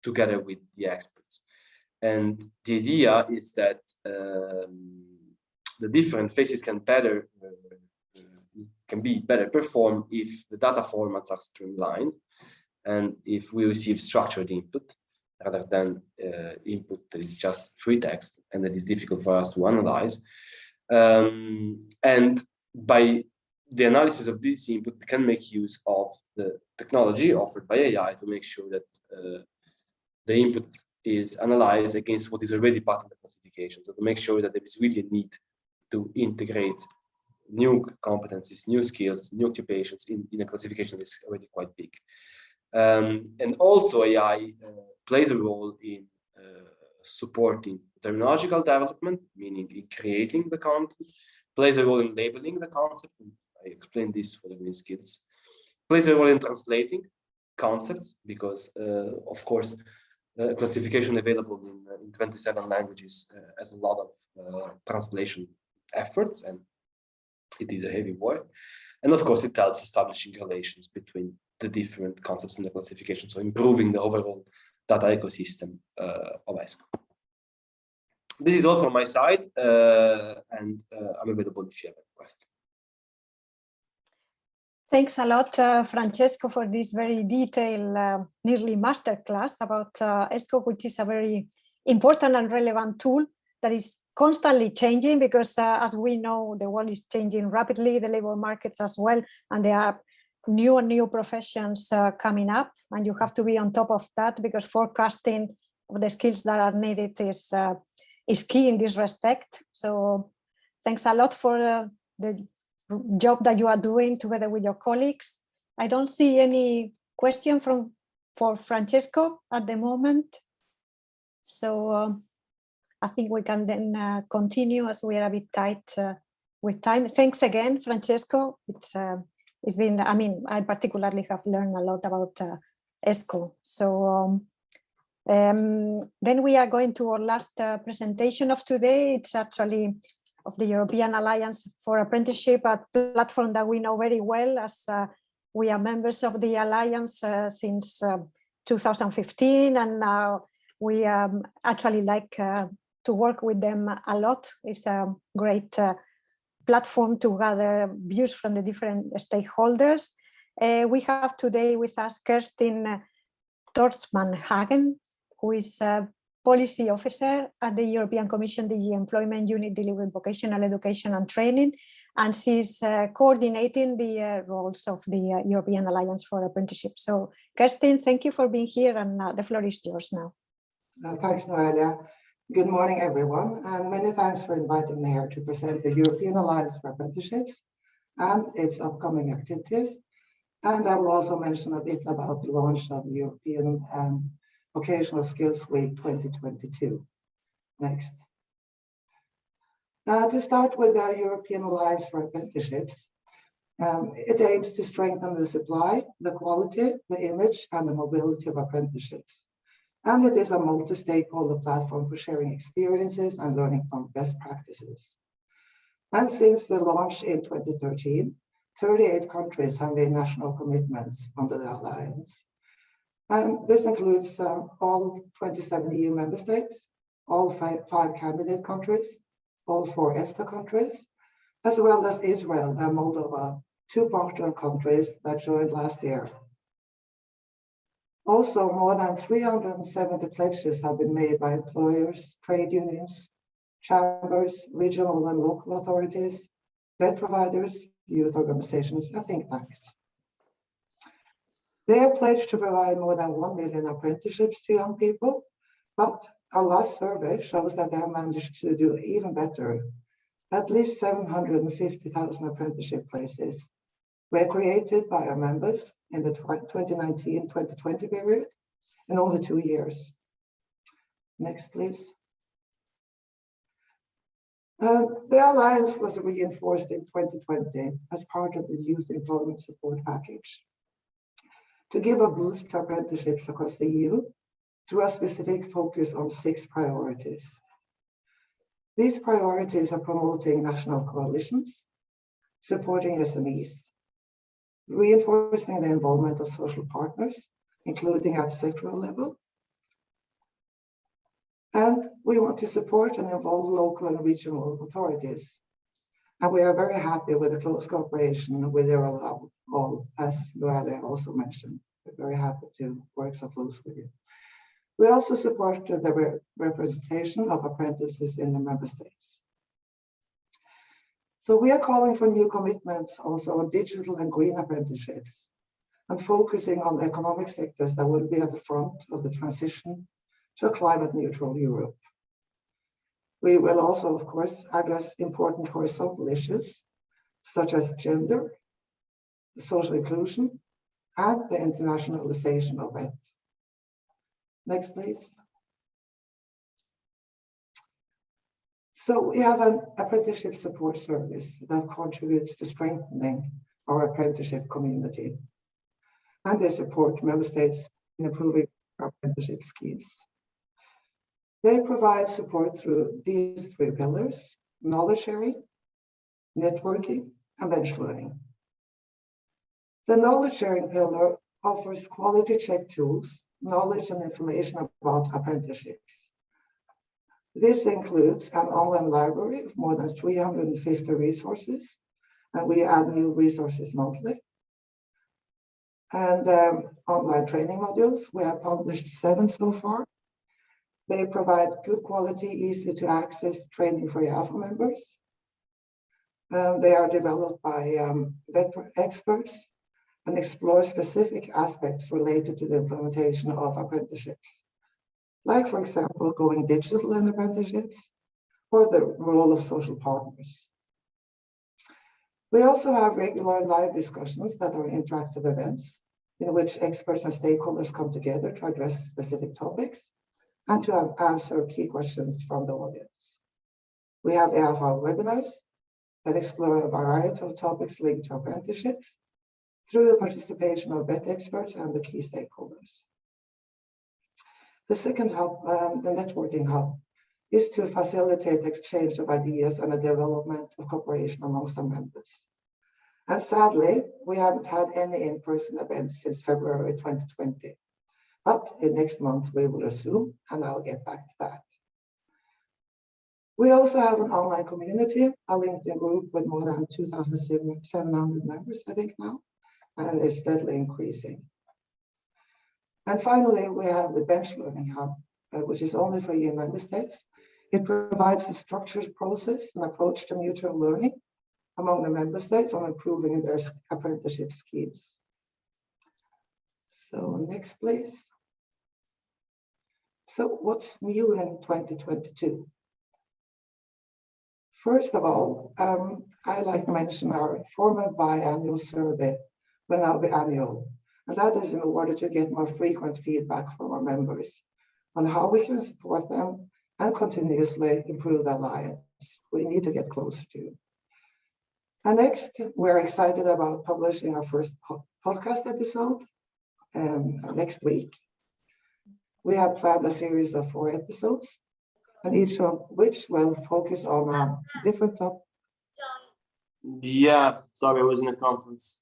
together with the experts. And the idea is that the different phases can be better performed if the data formats are streamlined and if we receive structured input rather than input that is just free text and that is difficult for us to analyze. And by the analysis of this input, we can make use of the technology offered by AI to make sure that the input is analyzed against what is already part of the classification. So to make sure that there is really a need to integrate new competencies, new skills, new occupations in a classification that is already quite big. And also AI plays a role in supporting terminological development, meaning in creating the content, plays a role in labeling the concept, and I explained this for the new skills, plays a role in translating concepts, because of course, classification available in 27 languages has a lot of translation efforts, and it is a heavy work. And of course, it helps establishing relations between the different concepts in the classification, so improving the overall data ecosystem of ESCO. This is all from my side, and I'm available if you have a question. Thanks a lot, Francesco, for this very detailed, nearly masterclass about ESCO, which is a very important and relevant tool that is constantly changing, because as we know, the world is changing rapidly, the labor markets as well, and there are new and new professions coming up, and you have to be on top of that, because forecasting of the skills that are needed is key in this respect. So thanks a lot for the job that you are doing together with your colleagues. I don't see any question for Francesco at the moment. So I think we can then continue, as we are a bit tight with time. Thanks again, Francesco. It's been, I mean, I particularly have learned a lot about ESCO. So then we are going to our last presentation of today. It's actually of the European Alliance for Apprenticeship, a platform that we know very well, as we are members of the Alliance since 2015, and now we actually like to work with them a lot. It's a great platform to gather views from the different stakeholders. We have today with us Kerstin Torsman-Hagen, who is a policy officer at the European Commission, the Employment Unit dealing with vocational education and training, and she's coordinating the roles of the European Alliance for Apprenticeship. So Kerstin, thank you for being here, and the floor is yours now. Thanks, Noelia. Good morning, everyone, and many thanks for inviting me here to present the European Alliance for Apprenticeships and its upcoming activities. And I will also mention a bit about the launch of the European Vocational Skills Week 2022. Next. To start with the European Alliance for Apprenticeships, it aims to strengthen the supply, the quality, the image, and the mobility of apprenticeships. And it is a multi-stakeholder platform for sharing experiences and learning from best practices. And since the launch in 2013, 38 countries have made national commitments under the Alliance. And this includes all 27 EU member states, all five candidate countries, all 4 EFTA countries, as well as Israel and Moldova, 2 partner countries that joined last year. Also, more than 370 pledges have been made by employers, trade unions, chambers, regional and local authorities, bed providers, youth organizations, and think tanks. They have pledged to provide more than 1 million apprenticeships to young people, but our last survey shows that they have managed to do even better. At least 750,000 apprenticeship places were created by our members in the 2019-2020 period in only 2 years. Next, please. The Alliance was reinforced in 2020 as part of the Youth Employment Support Package to give a boost to apprenticeships across the EU through a specific focus on 6 priorities. These priorities are promoting national coalitions, supporting SMEs, reinforcing the involvement of social partners, including at sectoral level. And we want to support and involve local and regional authorities. And we are very happy with the close cooperation with EARLALL, as Noelle also mentioned. We're very happy to work so close with you. We also support the representation of apprentices in the member states. So we are calling for new commitments also on digital and green apprenticeships, and focusing on economic sectors that will be at the front of the transition to a climate neutral Europe. We will also, of course, address important horizontal issues such as gender, social inclusion, and the internationalization of it. Next, please. So we have an apprenticeship support service that contributes to strengthening our apprenticeship community. And they support member states in improving our apprenticeship schemes. They provide support through these three pillars: knowledge sharing, networking, and bench learning. The knowledge sharing pillar offers quality check tools, knowledge and information about apprenticeships. This includes an online library of more than 350 resources, and we add new resources monthly. And online training modules, we have published 7 so far. They provide good quality, easy to access training for EAFA members. They are developed by veteran experts and explore specific aspects related to the implementation of apprenticeships, like, for example, going digital in apprenticeships or the role of social partners. We also have regular live discussions that are interactive events in which experts and stakeholders come together to address specific topics and to answer key questions from the audience. We have EAFA webinars that explore a variety of topics linked to apprenticeships through the participation of vet experts and the key stakeholders. The second hub, the networking hub, is to facilitate exchange of ideas and the development of cooperation amongst our members. And sadly, we haven't had any in-person events since February 2020. But in next month, we will resume, and I'll get back to that. We also have an online community, a LinkedIn group with more than 2,700 members, I think now, and it's steadily increasing. And finally, we have the bench learning hub, which is only for EU member states. It provides a structured process and approach to mutual learning among the member states on improving their apprenticeship schemes. So next, please. So what's new in 2022? First of all, I like to mention our former biannual survey will now be annual. And that is in order to get more frequent feedback from our members on how we can support them and continuously improve their lives. We need to get closer to. And next, we're excited about publishing our first podcast episode next week. We have planned a series of 4 episodes, and each of which will focus on a different topic. Yeah, sorry, I was in a conference.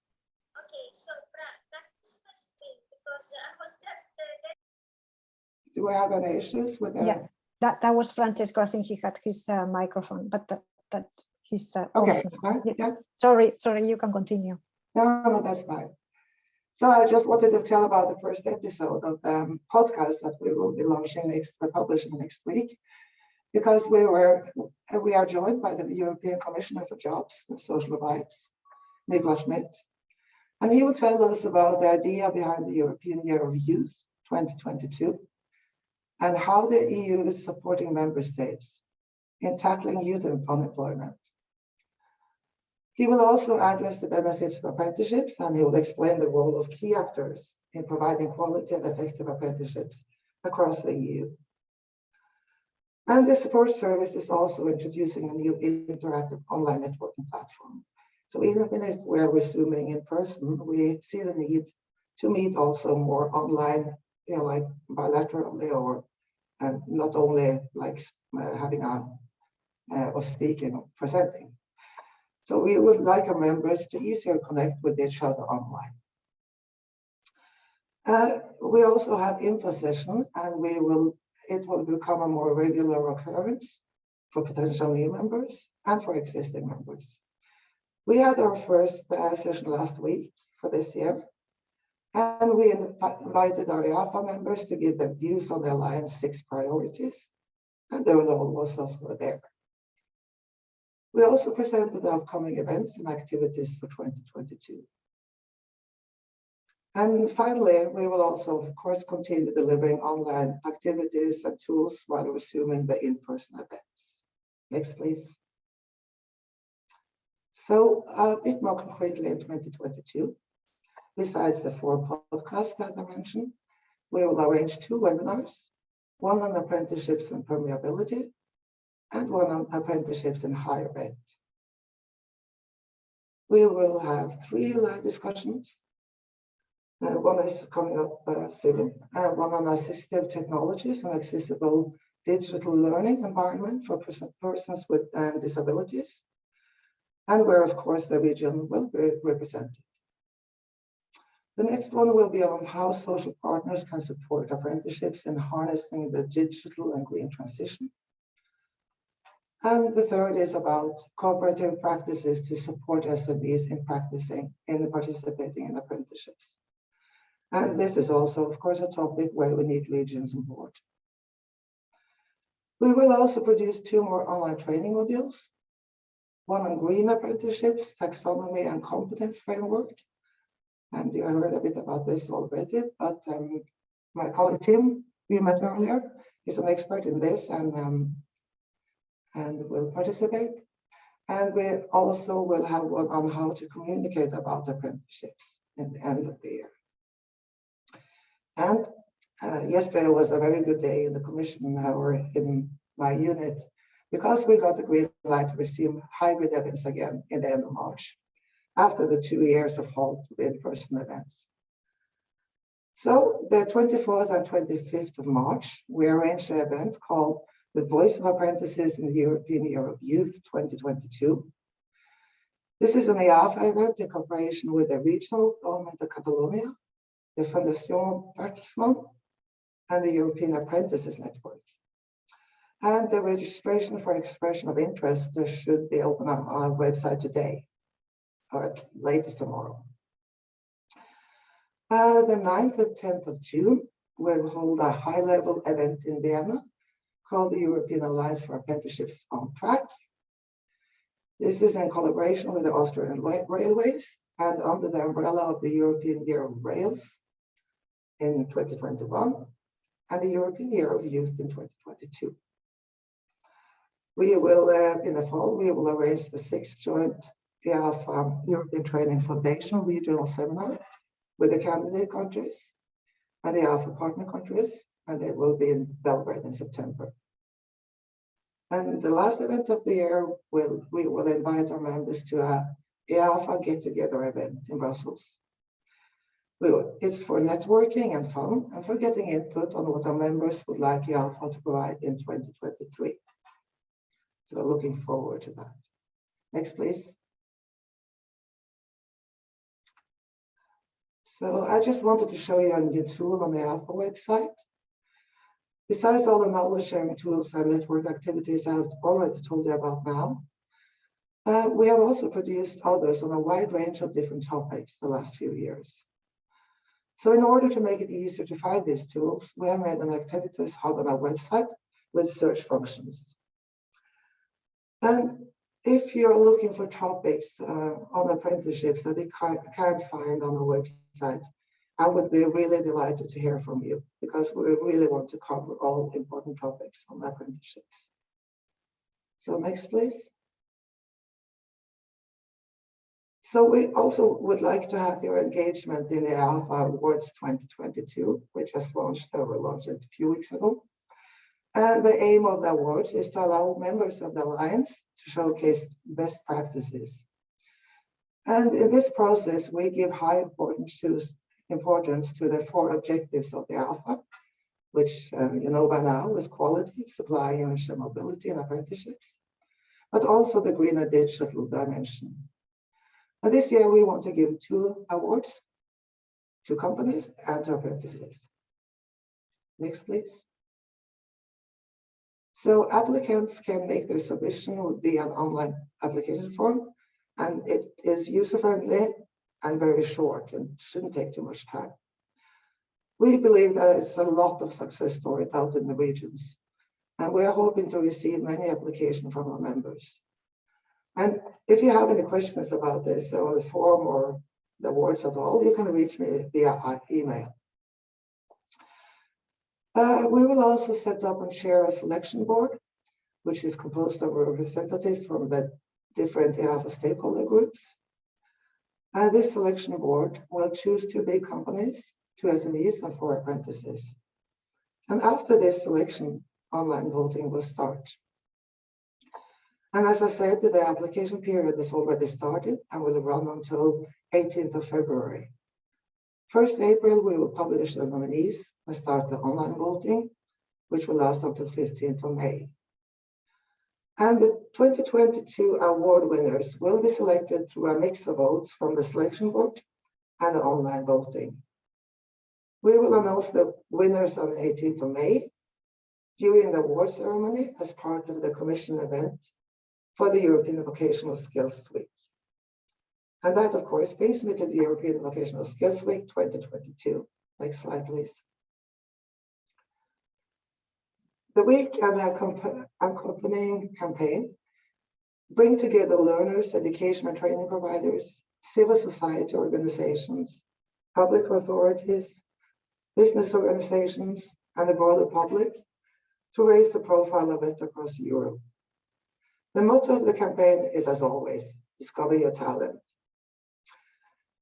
Okay, so that's because I was just Do we have any issues with that? Yeah, that was Francesco. I think he had his microphone, but that he's Okay, off it's now. fine. Yeah. Sorry, you can continue. No, that's fine. So I just wanted to tell about the first episode of the podcast that we will be publishing next week, because we are joined by the European Commissioner for Jobs and Social Rights, Nicolas Schmidt, and he will tell us about the idea behind the European Year of Youth 2022 and how the EU is supporting member states in tackling youth unemployment. He will also address the benefits of apprenticeships, and he will explain the role of key actors in providing quality and effective apprenticeships across the EU. And the support service is also introducing a new interactive online networking platform. So even if we're resuming in person, we see the need to meet also more online, like bilaterally, or not only like having or speaking or presenting. So we would like our members to easier connect with each other online. We also have info session, and it will become a more regular occurrence for potential new members and for existing members. We had our first session last week for this year, and we invited our EAfA members to give their views on the Alliance 6 priorities, and there was also there. We also presented the upcoming events and activities for 2022. And finally, we will also, of course, continue delivering online activities and tools while resuming the in-person events. Next, please. So a bit more concretely in 2022, besides the 4 podcasts that I mentioned, we will arrange 2 webinars, one on apprenticeships and permeability, and one on apprenticeships in higher ed. We will have 3 live discussions. One is coming up soon, one on assistive technologies and accessible digital learning environment for persons with disabilities, and where, of course, the region will be represented. The next one will be on how social partners can support apprenticeships in harnessing the digital and green transition. And the third is about cooperative practices to support SMEs in participating in apprenticeships. And this is also, of course, a topic where we need regions on board. We will also produce 2 more online training modules, one on green apprenticeships, taxonomy, and competence framework. And you heard a bit about this already, but my colleague Tim, we met earlier, is an expert in this and will participate. And we also will have one on how to communicate about apprenticeships at the end of the year. And yesterday was a very good day in the commission or in my unit, because we got the green light to resume hybrid events again in the end of March, after the 2 years of halt to in-person events. So the 24th and 25th of March, we arranged an event called The Voice of Apprentices in the European Year of Youth 2022. This is an EAfA event in cooperation with the regional government of Catalonia, the Fundación Bertelsmann, and the European Apprentices Network. And the registration for expression of interest should be open on our website today, or at latest tomorrow. The 9th and 10th of June, we'll hold a high-level event in Vienna called the European Alliance for Apprenticeships on Track. This is in collaboration with the Austrian Railways and under the umbrella of the European Year of Rails in 2021 and the European Year of Youth in 2022. We will, in the fall, we will arrange the 6th joint EAfA European Training Foundation regional seminar with the candidate countries and the EAfA partner countries, and it will be in Belgrade in September. And the last event of the year, we will invite our members to a EAfA get-together event in Brussels. It's for networking and fun, and for getting input on what our members would like EAfA to provide in 2023. So looking forward to that. Next, please. So I just wanted to show you a new tool on the EAfA website. Besides all the knowledge sharing tools and network activities I've already told you about now, we have also produced others on a wide range of different topics the last few years. So in order to make it easier to find these tools, we have made an activities hub on our website with search functions. And if you're looking for topics on apprenticeships that you can't find on our website, I would be really delighted to hear from you, because we really want to cover all important topics on apprenticeships. So next, please. So we also would like to have your engagement in the EAfA Awards 2022, which were launched a few weeks ago. And the aim of the awards is to allow members of the Alliance to showcase best practices. And in this process, we give high importance to the 4 objectives of the EAfA, which you know by now is quality, supply, image, and mobility in apprenticeships. but also the green and digital dimension. And this year we want to give 2 awards to companies and to apprentices. Next, please. So applicants can make their submission via an online application form, and it is user-friendly and very short and shouldn't take too much time. We believe that it's a lot of success stories out in the regions, and we are hoping to receive many applications from our members. And if you have any questions about this or the form or the awards at all, you can reach me via email. We will also set up and share a selection board, which is composed of representatives from the different EAfA stakeholder groups. And this selection board will choose 2 big companies, 2 SMEs, and 4 apprentices. And after this selection, online voting will start. And as I said, the application period is already started and will run until 18th of February. 1st April, we will publish the nominees and start the online voting, which will last until 15th of May. And the 2022 award winners will be selected through a mix of votes from the selection board and the online voting. We will announce the winners on the 18th of May during the award ceremony as part of the commission event for the European Vocational Skills Week. And that, of course, brings me to the European Vocational Skills Week 2022. Next slide, please. The week and the accompanying campaign bring together learners, education and training providers, civil society organizations, public authorities, business organizations, and the broader public to raise the profile of it across Europe. The motto of the campaign is, as always, discover your talent.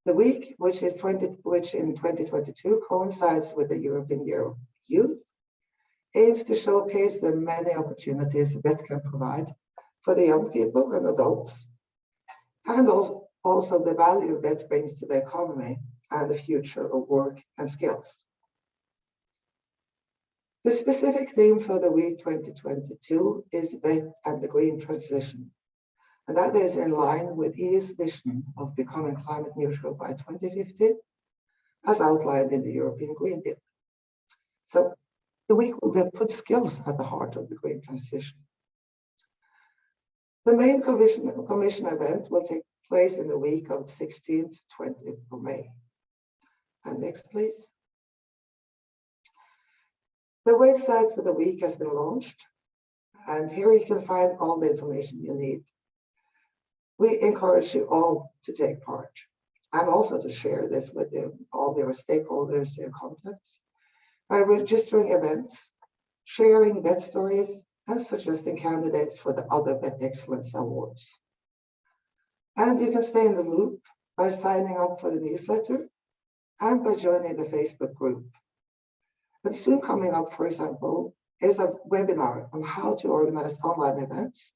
The week, which in 2022 coincides with the European Year of Youth, aims to showcase the many opportunities VET can provide for the young people and adults, and also the value VET brings to the economy and the future of work and skills. The specific theme for the week 2022 is VET and the green transition. And that is in line with EU's vision of becoming climate neutral by 2050, as outlined in the European Green Deal. So the week will put skills at the heart of the green transition. The main commission event will take place in the week of 16th to 20th of May. And next, please. The website for the week has been launched, and here you can find all the information you need. We encourage you all to take part and also to share this with all your stakeholders, your contacts, by registering events, sharing VET stories, and suggesting candidates for the other VET Excellence Awards. And you can stay in the loop by signing up for the newsletter and by joining the Facebook group. And soon coming up, for example, is a webinar on how to organize online events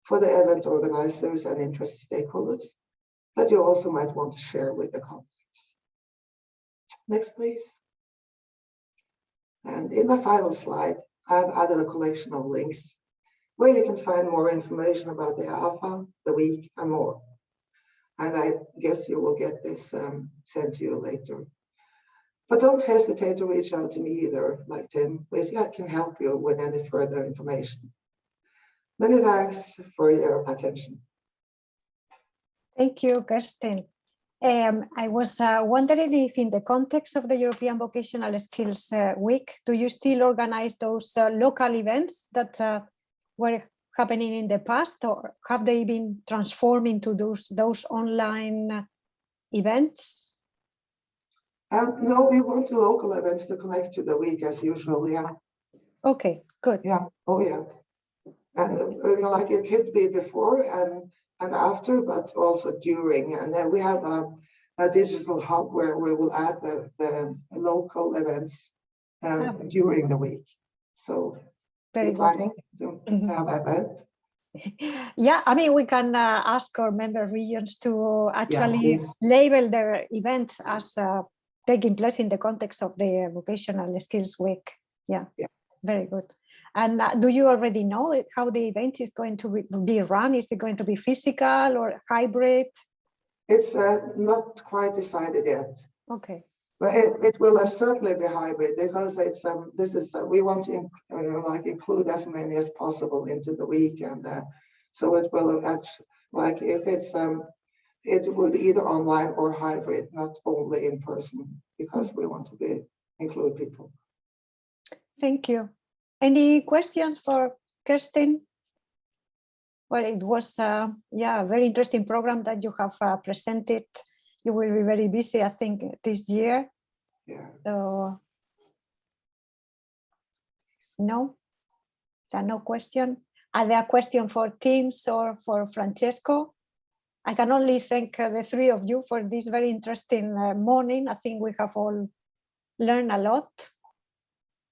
for the event organizers and interested stakeholders that you also might want to share with the contacts. Next, please. And in the final slide, I've added a collection of links where you can find more information about the EAfA, the week, and more. And I guess you will get this sent to you later. But don't hesitate to reach out to me either, like Tim, if I can help you with any further information. Many thanks for your attention. Thank you, Kerstin. I was wondering if in the context of the European Vocational Skills Week, do you still organize those local events that were happening in the past, or have they been transformed into those online events? No, we want the local events to connect to the week as usual, yeah. Okay, good. Yeah, oh yeah. And like it could be before and after, but also during. And then we have a digital hub where we will add the local events during the week. So very planning to have an event. Yeah, I mean, we can ask our member regions to actually label their events as taking place in the context of the Vocational Skills Week. Yeah, very good. And do you already know how the event is going to be run? Is it going to be physical or hybrid? It's not quite decided yet. Okay. But it will certainly be hybrid because it's we want to like include as many as possible into the week, and so it will actually, like if it's it will be either online or hybrid, not only in person, because we want to include people. Thank you. Any questions for Kerstin? Well, it was yeah, a very interesting program that you have presented. You will be very busy, I think, this year. Yeah. So no, there are no questions. Are there questions for Teams or for Francesco? I can only thank the three of you for this very interesting morning. I think we have all learned a lot.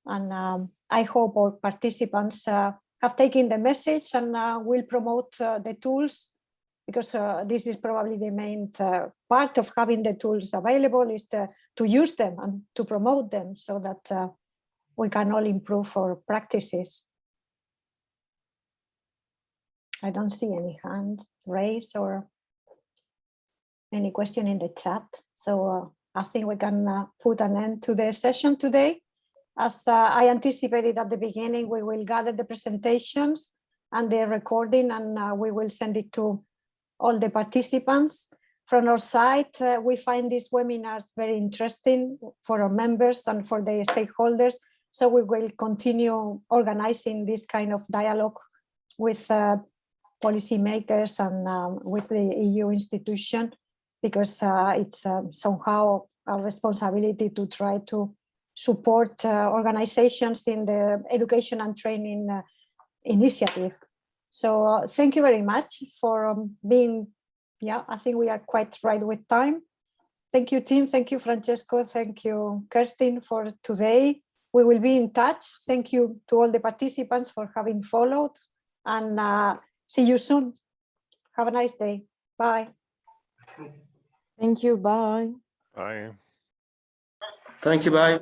And I hope all participants have taken the message and will promote the tools, because this is probably the main part of having the tools available, is to use them and to promote them so that we can all improve our practices. I don't see any hand raised or any question in the chat. So I think we can put an end to the session today. As I anticipated at the beginning, we will gather the presentations and the recording, and we will send it to all the participants. From our side, we find these webinars very interesting for our members and for the stakeholders. So we will continue organizing this kind of dialogue with policymakers and with the EU institution, because it's somehow our responsibility to try to support organizations in the education and training initiative. So thank you very much for being, yeah, I think we are quite right with time. Thank you, team. Thank you, Francesco. Thank you, Kerstin, for today. We will be in touch. Thank you to all the participants for having followed, and see you soon. Have a nice day. Bye. Thank you. Bye. Bye. Thank you. Bye.